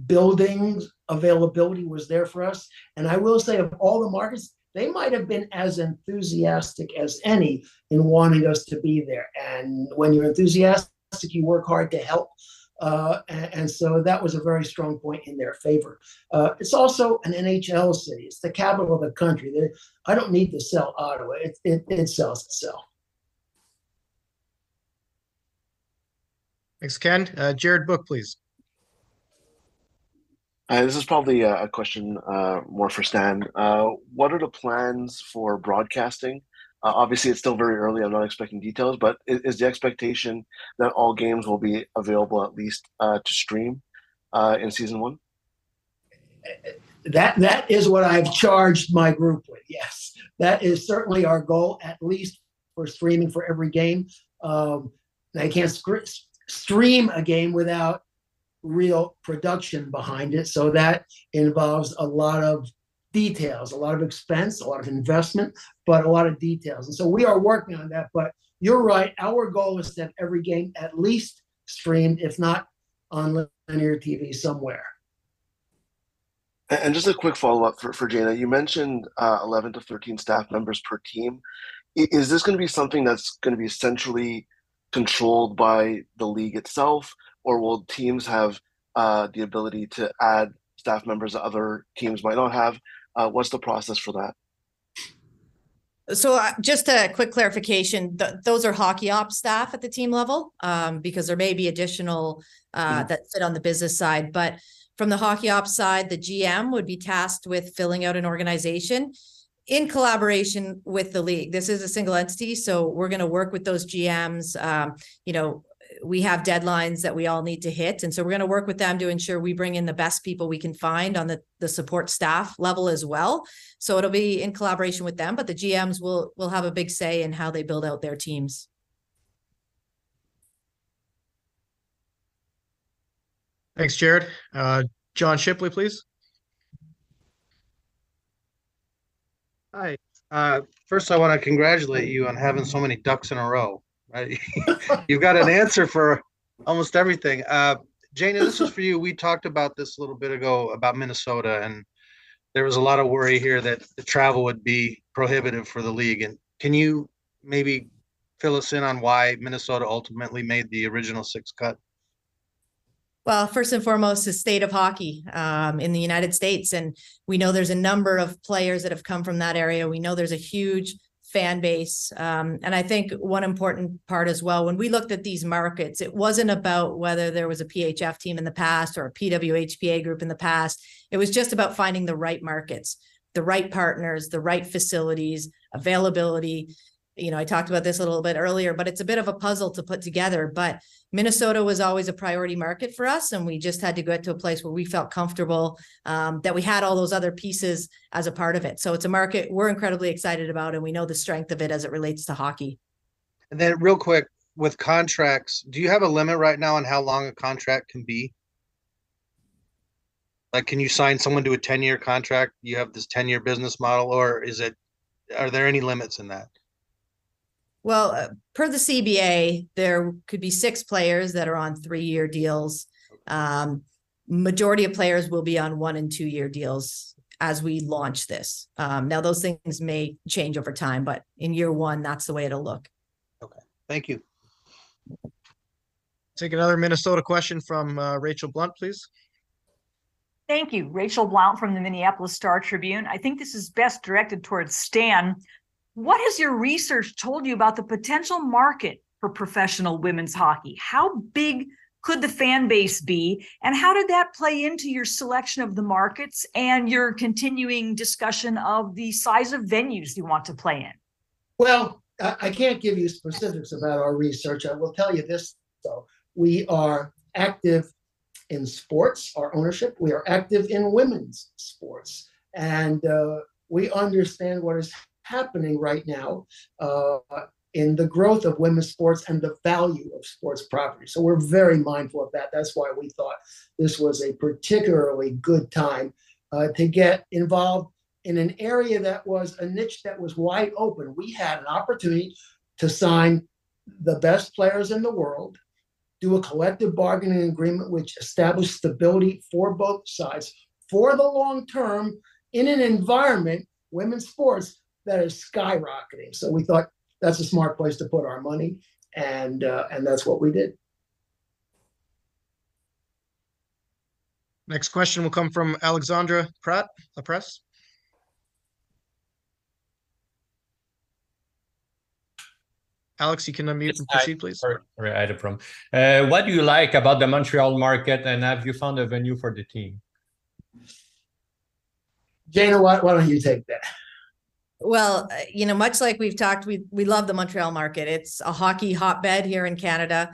S2: buildings availability was there for us, and I will say, of all the markets, they might have been as enthusiastic as any in wanting us to be there. And when you're enthusiastic, you work hard to help. And so that was a very strong point in their favor. It's also an NHL city. It's the capital of the country. I don't need to sell Ottawa. It sells itself.
S1: Thanks, Ken. Jared Book, please.
S17: This is probably a question more for Stan. What are the plans for broadcasting? Obviously, it's still very early. I'm not expecting details, but is the expectation that all games will be available at least to stream in season one?
S2: That is what I've charged my group with. Yes, that is certainly our goal, at least for streaming for every game. They can't stream a game without real production behind it. So that involves a lot of details, a lot of expense, a lot of investment, but a lot of details. And so we are working on that. But you're right. Our goal is to have every game at least streamed, if not on linear TV somewhere.
S17: And just a quick follow-up for Jana. You mentioned 11 to 13 staff members per team. Is this going to be something that's going to be centrally controlled by the league itself, or will teams have the ability to add staff members that other teams might not have? What's the process for
S3: So just a quick clarification, those are hockey ops staff at the team level, because there may be additional that sit on the business side. But from the hockey ops side, the GM would be tasked with filling out an organization in collaboration with the league. This is a single entity, so we're going to work with those GMs. We have deadlines that we all need to hit. And so we're going to work with them to ensure we bring in the best people we can find on the support staff level as well. So it'll be in collaboration with them, but the GMs will have a big say in how they build out their teams.
S1: Thanks, Jared. John Shipley, please.
S18: Hi. First, I want to congratulate you on having so many ducks in a row. Right? You've got an answer for almost everything. Jana, this is for you. We talked about this a little bit ago about Minnesota, and there was a lot of worry here that the travel would be prohibitive for the league. And can you maybe fill us in on why Minnesota ultimately made the original 6 cut?
S3: Well, first and foremost, the state of hockey in the United States. And we know there's a number of players that have come from that area. We know there's a huge fan base. And I think one important part as well, when we looked at these markets, it wasn't about whether there was a PHF team in the past or a PWHPA group in the past. It was just about finding the right markets, the right partners, the right facilities, availability. I talked about this a little bit earlier, but it's a bit of a puzzle to put together. But Minnesota was always a priority market for us, and we just had to get to a place where we felt comfortable that we had all those other pieces as a part of it. So it's a market we're incredibly excited about, and we know the strength of it as it relates to hockey.
S18: And then real quick, with contracts, do you have a limit right now on how long a contract can be? Like, can you sign someone to a 10-year contract? You have this 10-year business model, or are there any limits in that?
S3: Well, per the CBA, there could be 6 players that are on 3-year deals. Majority of players will be on 1- and 2-year deals as we launch this. Now, those things may change over time, but in year 1, that's the way it'll look.
S18: Okay, thank you.
S1: Take another Minnesota question from Rachel Blunt, please.
S19: Thank you. Rachel Blount from the Minneapolis-Star Tribune. I think this is best directed towards Stan. What has your research told you about the potential market for professional women's hockey? How big could the fan base be? And how did that play into your selection of the markets and your continuing discussion of the size of venues you want to play in?
S2: Well, I can't give you specifics about our research. I will tell you this, though. We are active in sports, our ownership. We are active in women's sports. And we understand what is happening right now in the growth of women's sports and the value of sports property. So we're very mindful of that. That's why we thought this was a particularly good time to get involved in an area that was a niche that was wide open. We had an opportunity to sign the best players in the world, do a collective bargaining agreement which established stability for both sides for the long term in an environment, women's sports, that is skyrocketing. So we thought that's a smart place to put our money, and that's what we did.
S1: Next question will come from Alexandra Pratt, La Presse. Alex, you can unmute and proceed, please.
S20: Sorry, I had a problem. What do you like about the Montreal market, and have you found a venue for the team?
S2: Jana, why don't you take that?
S3: Well, much like we've talked, we love the Montreal market. It's a hockey hotbed here in Canada.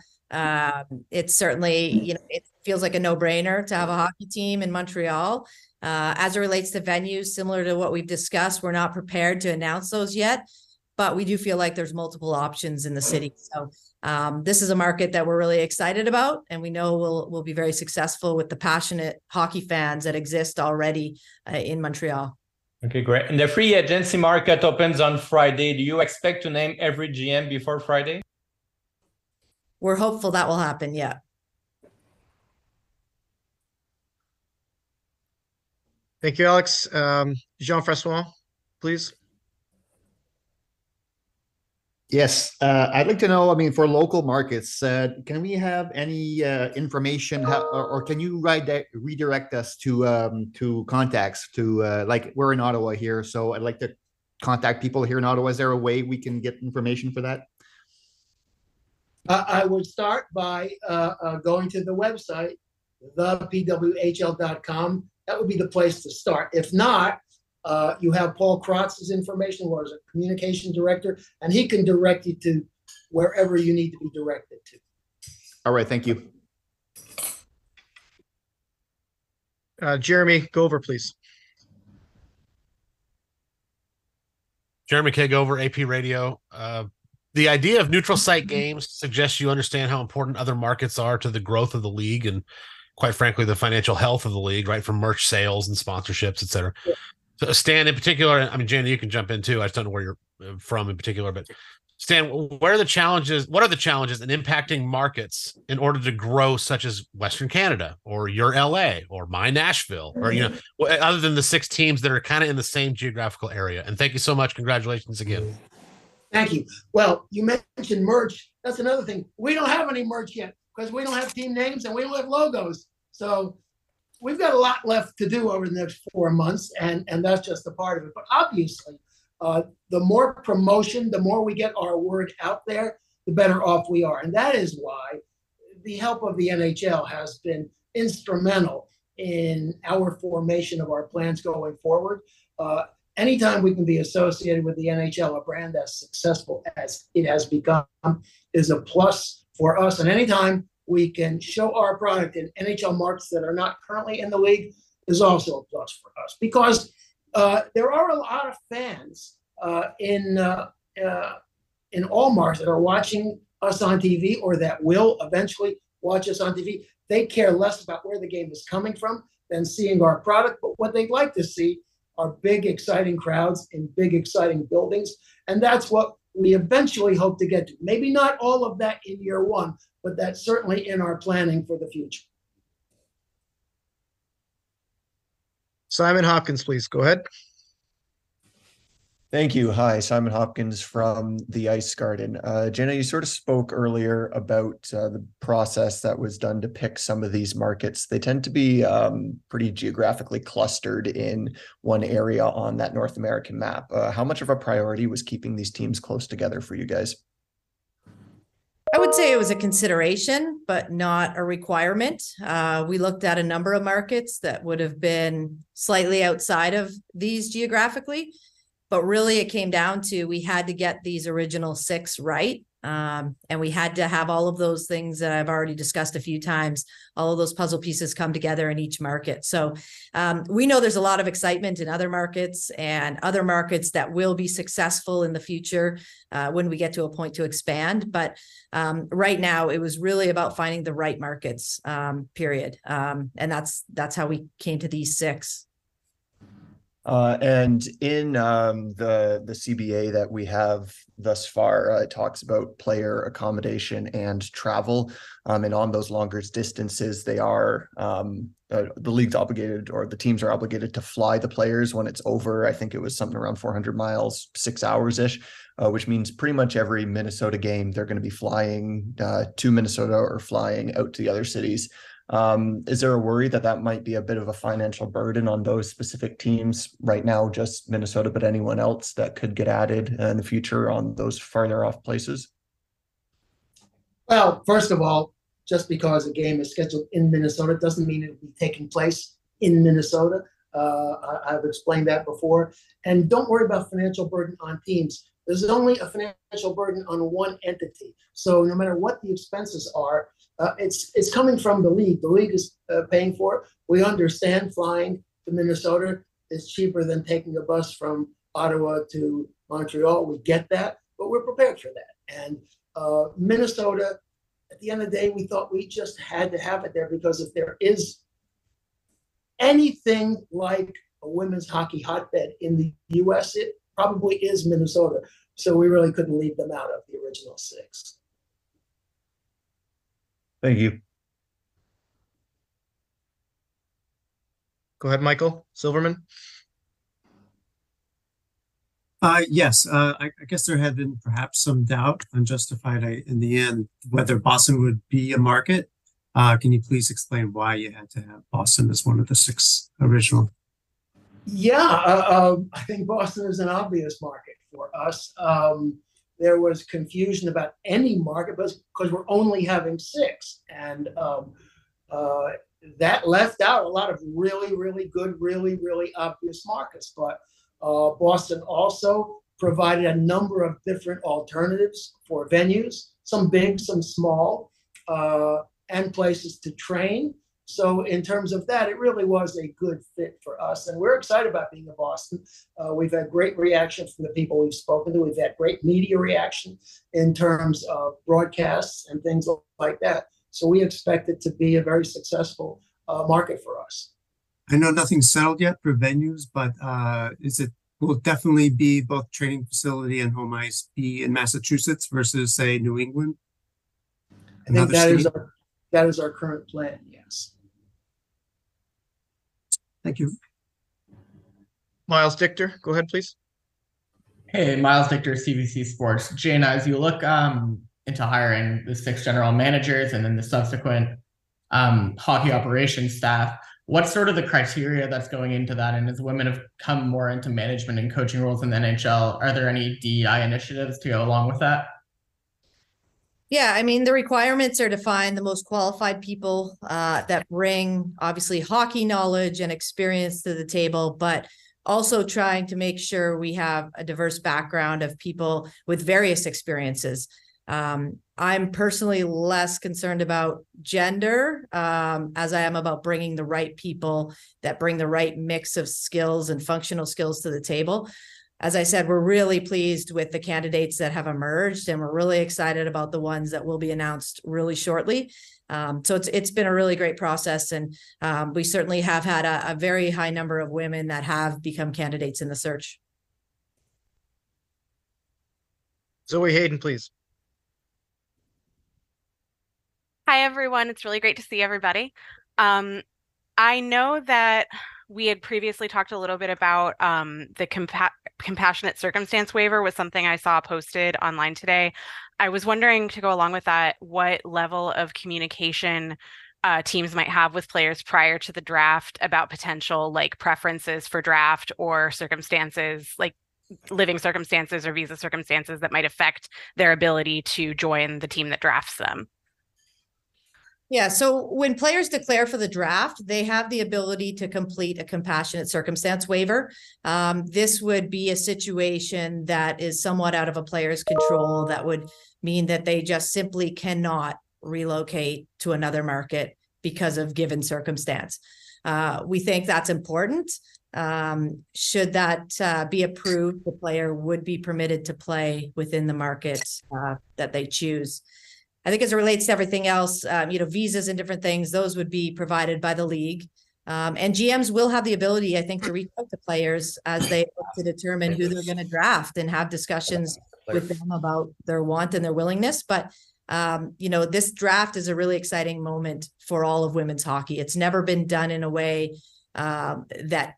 S3: It's certainly, it feels like a no-brainer to have a hockey team in Montreal. As it relates to venues, similar to what we've discussed, we're not prepared to announce those yet, but we do feel like there's multiple options in the city. So this is a market that we're really excited about, and we know we'll be very successful with the passionate hockey fans that exist already in Montreal.
S20: Okay, great. And the free agency market opens on Friday. Do you expect to name every GM before Friday?
S3: We're hopeful that will happen, yeah.
S1: Thank you, Alex. Jean-Francois, please.
S21: Yes, I'd like to know, for local markets, can we have any information or can you redirect us to contacts to like we're in Ottawa here. So I'd like to contact people here in Ottawa? Is there a way we can get information for that?
S2: I would start by going to the website, thepwhl.com. That would be the place to start. If not, you have Paul Krotz's information, who is a communication director, and he can direct you to wherever you need to be directed to.
S21: All right, thank you.
S1: Jeremy, go over, please.
S4: Jeremy K. Gover, AP Radio. The idea of neutral site games suggests you understand how important other markets are to the growth of the league and, quite frankly, the financial health of the league, right? From merch sales and sponsorships, et cetera. Yeah. So Stan, in particular, I mean, Jana, you can jump in too. I just don't know where you're from in particular, but Stan, what are the challenges in impacting markets in order to grow, such as Western Canada or your LA or my Nashville, or, other than the 6 teams that are kind of in the same geographical area? And thank you so much. Congratulations again.
S2: Thank you. Well, you mentioned merch. That's another thing. We don't have any merch yet because we don't have team names and we don't have logos. So we've got a lot left to do over the next 4 months, and that's just a part of it. But obviously, the more promotion, the more we get our word out there, the better off we are. And that is why the help of the NHL has been instrumental in our formation of our plans going forward. Anytime we can be associated with the NHL, a brand as successful as it has become, is a plus for us. And anytime we can show our product in NHL markets that are not currently in the league is also a plus for us, because there are a lot of fans in all markets that are watching us on TV, or that will eventually watch us on TV. They care less about where the game is coming from than seeing our product. But what they'd like to see are big, exciting crowds in big, exciting buildings. And that's what we eventually hope to get to. Maybe not all of that in year 1, but that's certainly in our planning for the future.
S1: Simon Hopkins, please go ahead.
S8: Thank you. Hi, Simon Hopkins from the Ice Garden. Jenna, you sort of spoke earlier about the process that was done to pick some of these markets. They tend to be pretty geographically clustered in one area on that North American map. How much of a priority was keeping these teams close together for you guys?
S3: I would say it was a consideration, but not a requirement. We looked at a number of markets that would have been slightly outside of these geographically, but really it came down to, we had to get these original 6 right. And we had to have all of those things that I've already discussed a few times, all of those puzzle pieces come together in each market. So we know there's a lot of excitement in other markets, and other markets that will be successful in the future when we get to a point to expand. But right now it was really about finding the right markets, period. And that's how we came to these 6.
S8: And in the CBA that we have thus far, it talks about player accommodation and travel. And on those longer distances, they are the league's obligated, or the teams are obligated to fly the players when it's over. I think it was something around 400 miles, 6 hours ish, which means pretty much every Minnesota game they're going to be flying to Minnesota or flying out to the other cities. Is there a worry that that might be a bit of a financial burden on those specific teams right now, just Minnesota, but anyone else that could get added in the future on those farther off places?
S2: Well, first of all, just because a game is scheduled in Minnesota doesn't mean it will be taking place in Minnesota. I've explained that before. And don't worry about financial burden on teams. There's only a financial burden on one entity. So no matter what the expenses are, it's coming from the league. The league is paying for it. We understand flying to Minnesota is cheaper than taking a bus from Ottawa to Montreal. We get that, but we're prepared for that. And Minnesota, at the end of the day, we thought we just had to have it there, because if there is anything like a women's hockey hotbed in the U.S., it probably is Minnesota. So we really couldn't leave them out of the original 6.
S8: Thank you.
S1: Go ahead, Michael Silverman.
S22: Yes, I guess there had been perhaps some doubt, unjustified in the end, whether Boston would be a market. Can you please explain why you had to have Boston as one of the 6 original?
S2: I think Boston is an obvious market for us. There was confusion about any market because we're only having 6, and that left out a lot of really, really good, really, really obvious markets. But Boston also provided a number of different alternatives for venues, some big, some small, and places to train. So in terms of that, it really was a good fit for us. And we're excited about being in Boston. We've had great reaction from the people we've spoken to. We've had great media reaction in terms of broadcasts and things like that. So we expect it to be a very successful market for us.
S22: I know nothing's settled yet for venues, but will definitely be both training facility and home ice be in Massachusetts versus, say, New England?
S2: I think that is our current plan, yes.
S22: Thank you.
S1: Miles Dichter, go ahead, please.
S5: Hey, Miles Dichter, CBC Sports. Jana, as you look into hiring the 6 general managers and then the subsequent hockey operations staff, what's sort of the criteria that's going into that? And as women have come more into management and coaching roles in the NHL, are there any DEI initiatives to go along with that?
S3: Yeah, I mean, the requirements are to find the most qualified people that bring obviously hockey knowledge and experience to the table, but also trying to make sure we have a diverse background of people with various experiences. I'm personally less concerned about gender as I am about bringing the right people that bring the right mix of skills and functional skills to the table. As I said, we're really pleased with the candidates that have emerged, and we're really excited about the ones that will be announced really shortly. So it's been a really great process, and we certainly have had a very high number of women that have become candidates in the search.
S1: Zoe Hayden, please.
S6: Hi, everyone. It's really great to see everybody. I know that we had previously talked a little bit about the compassionate circumstance waiver was something I saw posted online today. I was wondering, to go along with that, what level of communication teams might have with players prior to the draft about potential like preferences for draft or circumstances, like living circumstances or visa circumstances that might affect their ability to join the team that drafts them.
S3: Yeah, so when players declare for the draft, they have the ability to complete a compassionate circumstance waiver. This would be a situation that is somewhat out of a player's control. That would mean that they just simply cannot relocate to another market because of given circumstance. We think that's important. Should that be approved, the player would be permitted to play within the market that they choose. I think as it relates to everything else, visas and different things, those would be provided by the league. And GMs will have the ability, I think, to reach out to players as they look to determine who they're going to draft and have discussions with them about their want and their willingness. But, this draft is a really exciting moment for all of women's hockey. It's never been done in a way that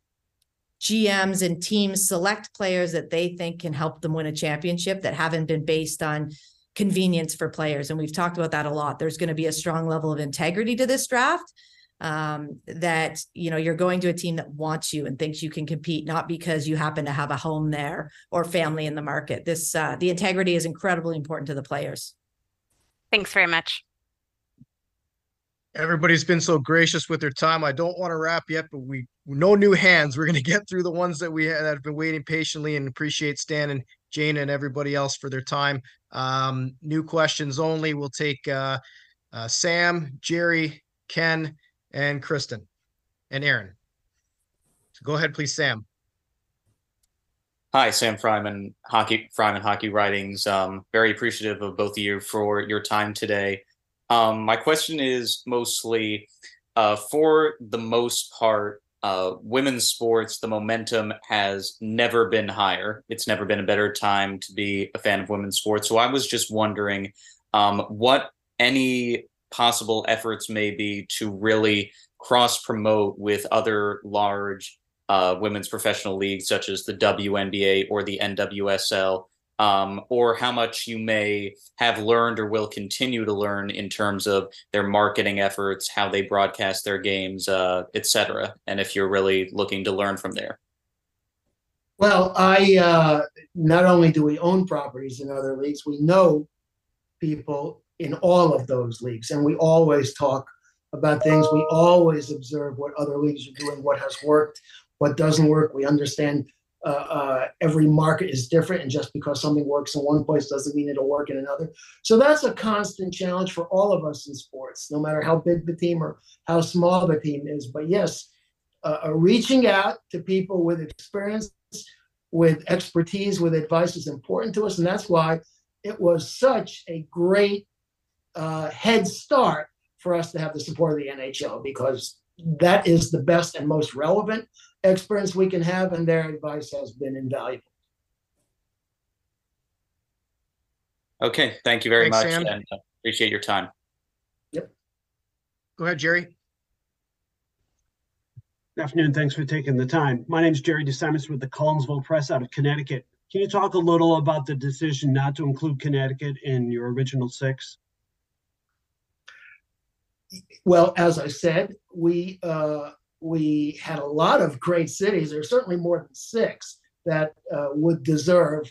S3: GMs and teams select players that they think can help them win a championship that haven't been based on convenience for players. And we've talked about that a lot. There's going to be a strong level of integrity to this draft that, you're going to a team that wants you and thinks you can compete, not because you happen to have a home there or family in the market. The integrity is incredibly important to the players.
S6: Thanks very much.
S1: Everybody's been so gracious with their time. I don't want to wrap yet, but no new hands. We're going to get through the ones that that have been waiting patiently, and appreciate Stan and Jana and everybody else for their time. New questions only. We'll take Sam, Jerry, Ken, and Kristen, and Aaron. So go ahead, please, Sam.
S23: Hi, Sam Fryman, Hockey Writings. Very appreciative of both of you for your time today. My question is mostly, for the most part, women's sports, the momentum has never been higher. It's never been a better time to be a fan of women's sports. So I was just wondering what any possible efforts may be to really cross-promote with other large women's professional leagues, such as the WNBA or the NWSL, or how much you may have learned or will continue to learn in terms of their marketing efforts, how they broadcast their games, etc. And if you're really looking to learn from there.
S2: Well, I not only do we own properties in other leagues, we know people in all of those leagues, and we always talk about things. We always observe what other leagues are doing, what has worked, what doesn't work. We understand every market is different, and just because something works in one place doesn't mean it'll work in another. So that's a constant challenge for all of us in sports, no matter how big the team or how small the team is. But yes, reaching out to people with experience, with expertise, with advice is important to us, and that's why it was such a great head start for us to have the support of the NHL, because that is the best and most relevant experience we can have, and their advice has been invaluable.
S23: Okay, thank you very
S1: Thanks,
S23: much,
S1: Sam.
S23: and appreciate your time.
S2: Yep.
S1: Go ahead, Jerry.
S7: Good afternoon. Thanks for taking the time. My name is Jerry DeSimons with the Collinsville Press out of Connecticut. Can you talk a little about the decision not to include Connecticut in your original 6?
S2: Well, as I said, we had a lot of great cities. There's certainly more than 6 that would deserve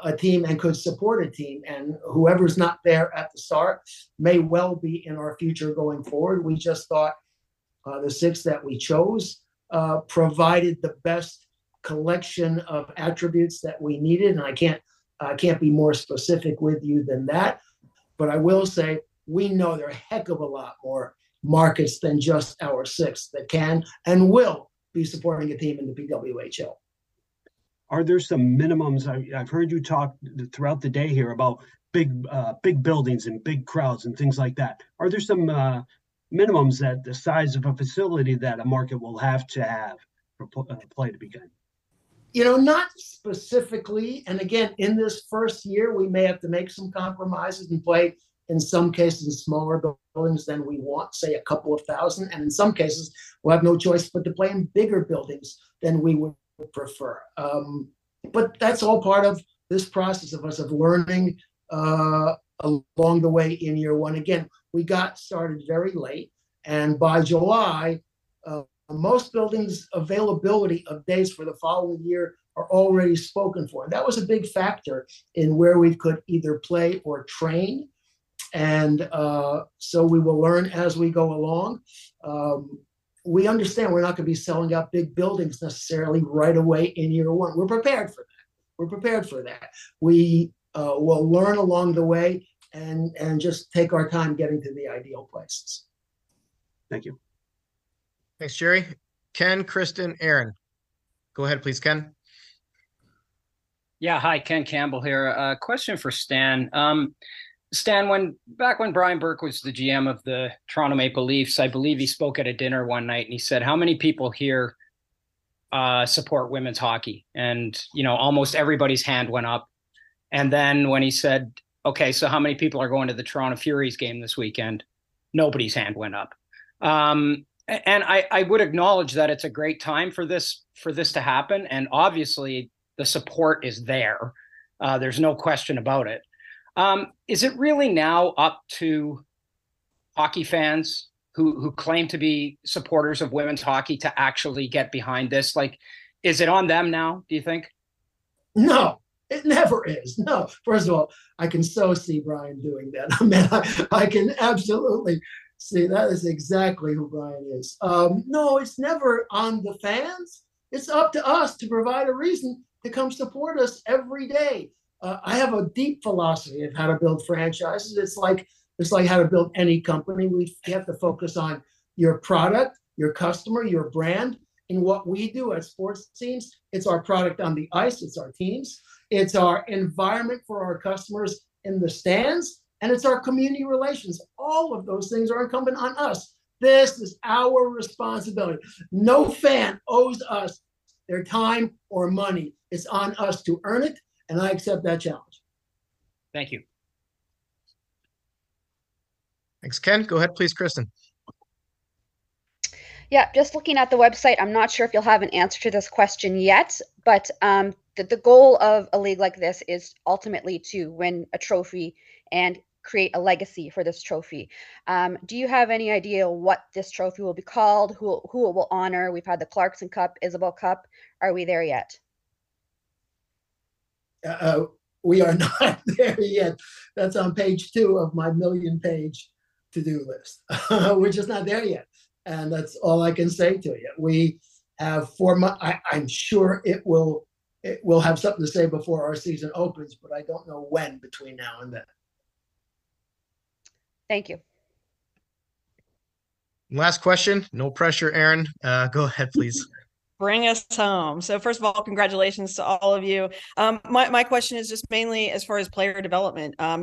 S2: a team and could support a team. And whoever's not there at the start may well be in our future going forward. We just thought the 6 that we chose provided the best collection of attributes that we needed. And I can't be more specific with you than that. But I will say, we know there are a heck of a lot more markets than just our 6 that can and will be supporting a team in the PWHL.
S7: Are there some minimums? I've heard you talk throughout the day here about big buildings and big crowds and things like that. Are there some minimums that the size of a facility that a market will have for play to begin?
S2: Not specifically. And again, in this first year, we may have to make some compromises and play in some cases in smaller buildings than we want, say a couple of thousand. And in some cases, we'll have no choice but to play in bigger buildings than we would prefer. But that's all part of this process of learning along the way in year one. Again, we got started very late, and by July, most buildings' availability of days for the following year are already spoken for. And that was a big factor in where we could either play or train. And so we will learn as we go along. We understand we're not going to be selling out big buildings necessarily right away in year one. We're prepared for that. We will learn along the way and just take our time getting to the ideal places.
S7: Thank you.
S1: Thanks, Jerry. Ken, Kristen, Aaron. Go ahead, please, Ken.
S9: Yeah, hi, Ken Campbell here. A question for Stan. Stan, back when Brian Burke was the GM of the Toronto Maple Leafs, I believe he spoke at a dinner one night and he said, how many people here support women's hockey? And, almost everybody's hand went up. And then when he said, okay, so how many people are going to the Toronto Furies game this weekend? Nobody's hand went up. And I would acknowledge that it's a great time for this to happen. And obviously the support is there. There's no question about it. Is it really now up to hockey fans who claim to be supporters of women's hockey to actually get behind this? Like, is it on them now, do you think?
S2: No, it never is. No. First of all, I can so see Brian doing that. I mean, I can absolutely see that is exactly who Brian is. No, it's never on the fans. It's up to us to provide a reason to come support us every day. I have a deep philosophy of how to build franchises. It's like how to build any company. We have to focus on your product, your customer, your brand. In what we do at sports teams, it's our product on the ice, it's our teams, it's our environment for our customers in the stands, and it's our community relations. All of those things are incumbent on us. This is our responsibility. No fan owes us their time or money. It's on us to earn it, and I accept that challenge.
S9: Thank you.
S1: Thanks, Ken. Go ahead, please, Kristen.
S10: Yeah, just looking at the website, I'm not sure if you'll have an answer to this question yet, but the goal of a league like this is ultimately to win a trophy and create a legacy for this trophy. Do you have any idea what this trophy will be called, who it will honor? We've had the Clarkson Cup, Isabel Cup. Are we there yet?
S2: we are not there yet. That's on page 2 of my million-page to-do list. We're just not there yet, and that's all I can say to you. We have 4 months. I'm sure it will have something to say before our season opens, but I don't know when between now and then.
S10: Thank you.
S1: Last question. No pressure, Aaron. Go ahead, please.
S11: Bring us home. So first of all, congratulations to all of you. My question is just mainly as far as player development. I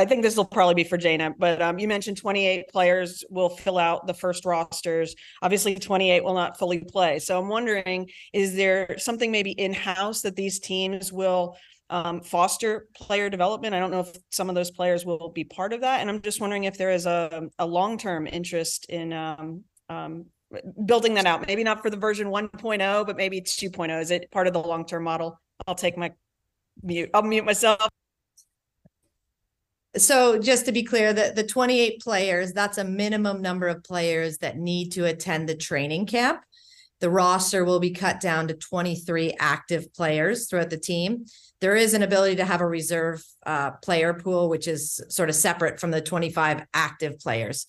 S11: think this will probably be for Jana, but you mentioned 28 players will fill out the first rosters. Obviously, 28 will not fully play. So I'm wondering, is there something maybe in-house that these teams will foster player development? I don't know if some of those players will be part of that. And I'm just wondering if there is a long-term interest in building that out, maybe not for the version 1.0, but maybe 2.0. Is it part of the long-term model? I'll mute myself.
S3: So just to be clear, the 28 players, that's a minimum number of players that need to attend the training camp. The roster will be cut down to 23 active players throughout the team. There is an ability to have a reserve player pool, which is sort of separate from the 25 active players.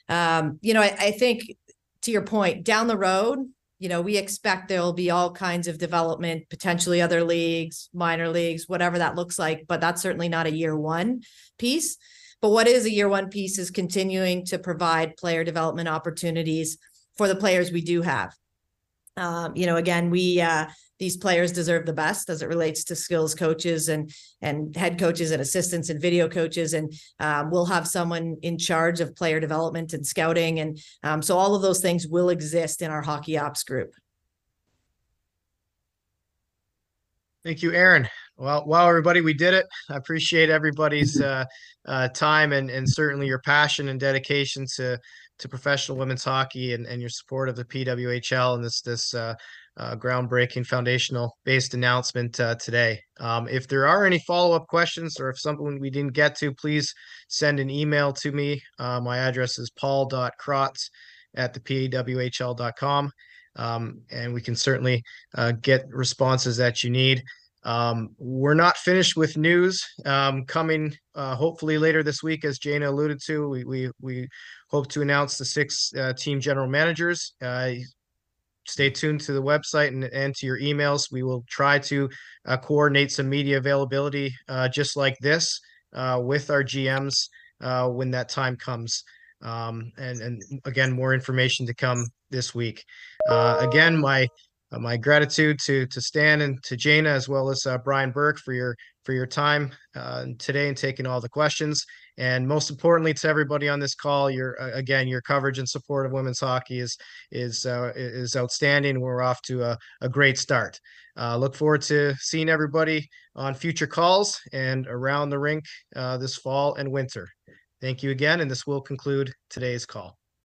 S3: I think, to your point, down the road, we expect there will be all kinds of development, potentially other leagues, minor leagues, whatever that looks like, but that's certainly not a year one piece. But what is a year one piece is continuing to provide player development opportunities for the players we do have. Again, these players deserve the best as it relates to skills coaches and head coaches and assistants and video coaches. And we'll have someone in charge of player development and scouting. And so all of those things will exist in our hockey ops group.
S1: Thank you, Aaron. Well, wow, everybody, we did it. I appreciate everybody's time and certainly your passion and dedication to professional women's hockey and your support of the PWHL and this groundbreaking foundational based announcement today. If there are any follow-up questions or if something we didn't get to, please send an email to me. My address is paul.krotz@thepwhl.com. And we can certainly get responses that you need. We're not finished with news coming hopefully later this week, as Jana alluded to. We hope to announce the 6 team general managers. Stay tuned to the website and to your emails. We will try to coordinate some media availability just like this with our GMs when that time comes. And again, more information to come this week. Again, my gratitude to Stan and to Jana, as well as Brian Burke for your time today and taking all the questions. And most importantly, to everybody on this call, your coverage and support of women's hockey is outstanding. We're off to a great start. Look forward to seeing everybody on future calls and around the rink this fall and winter. Thank you again, and this will conclude today's call.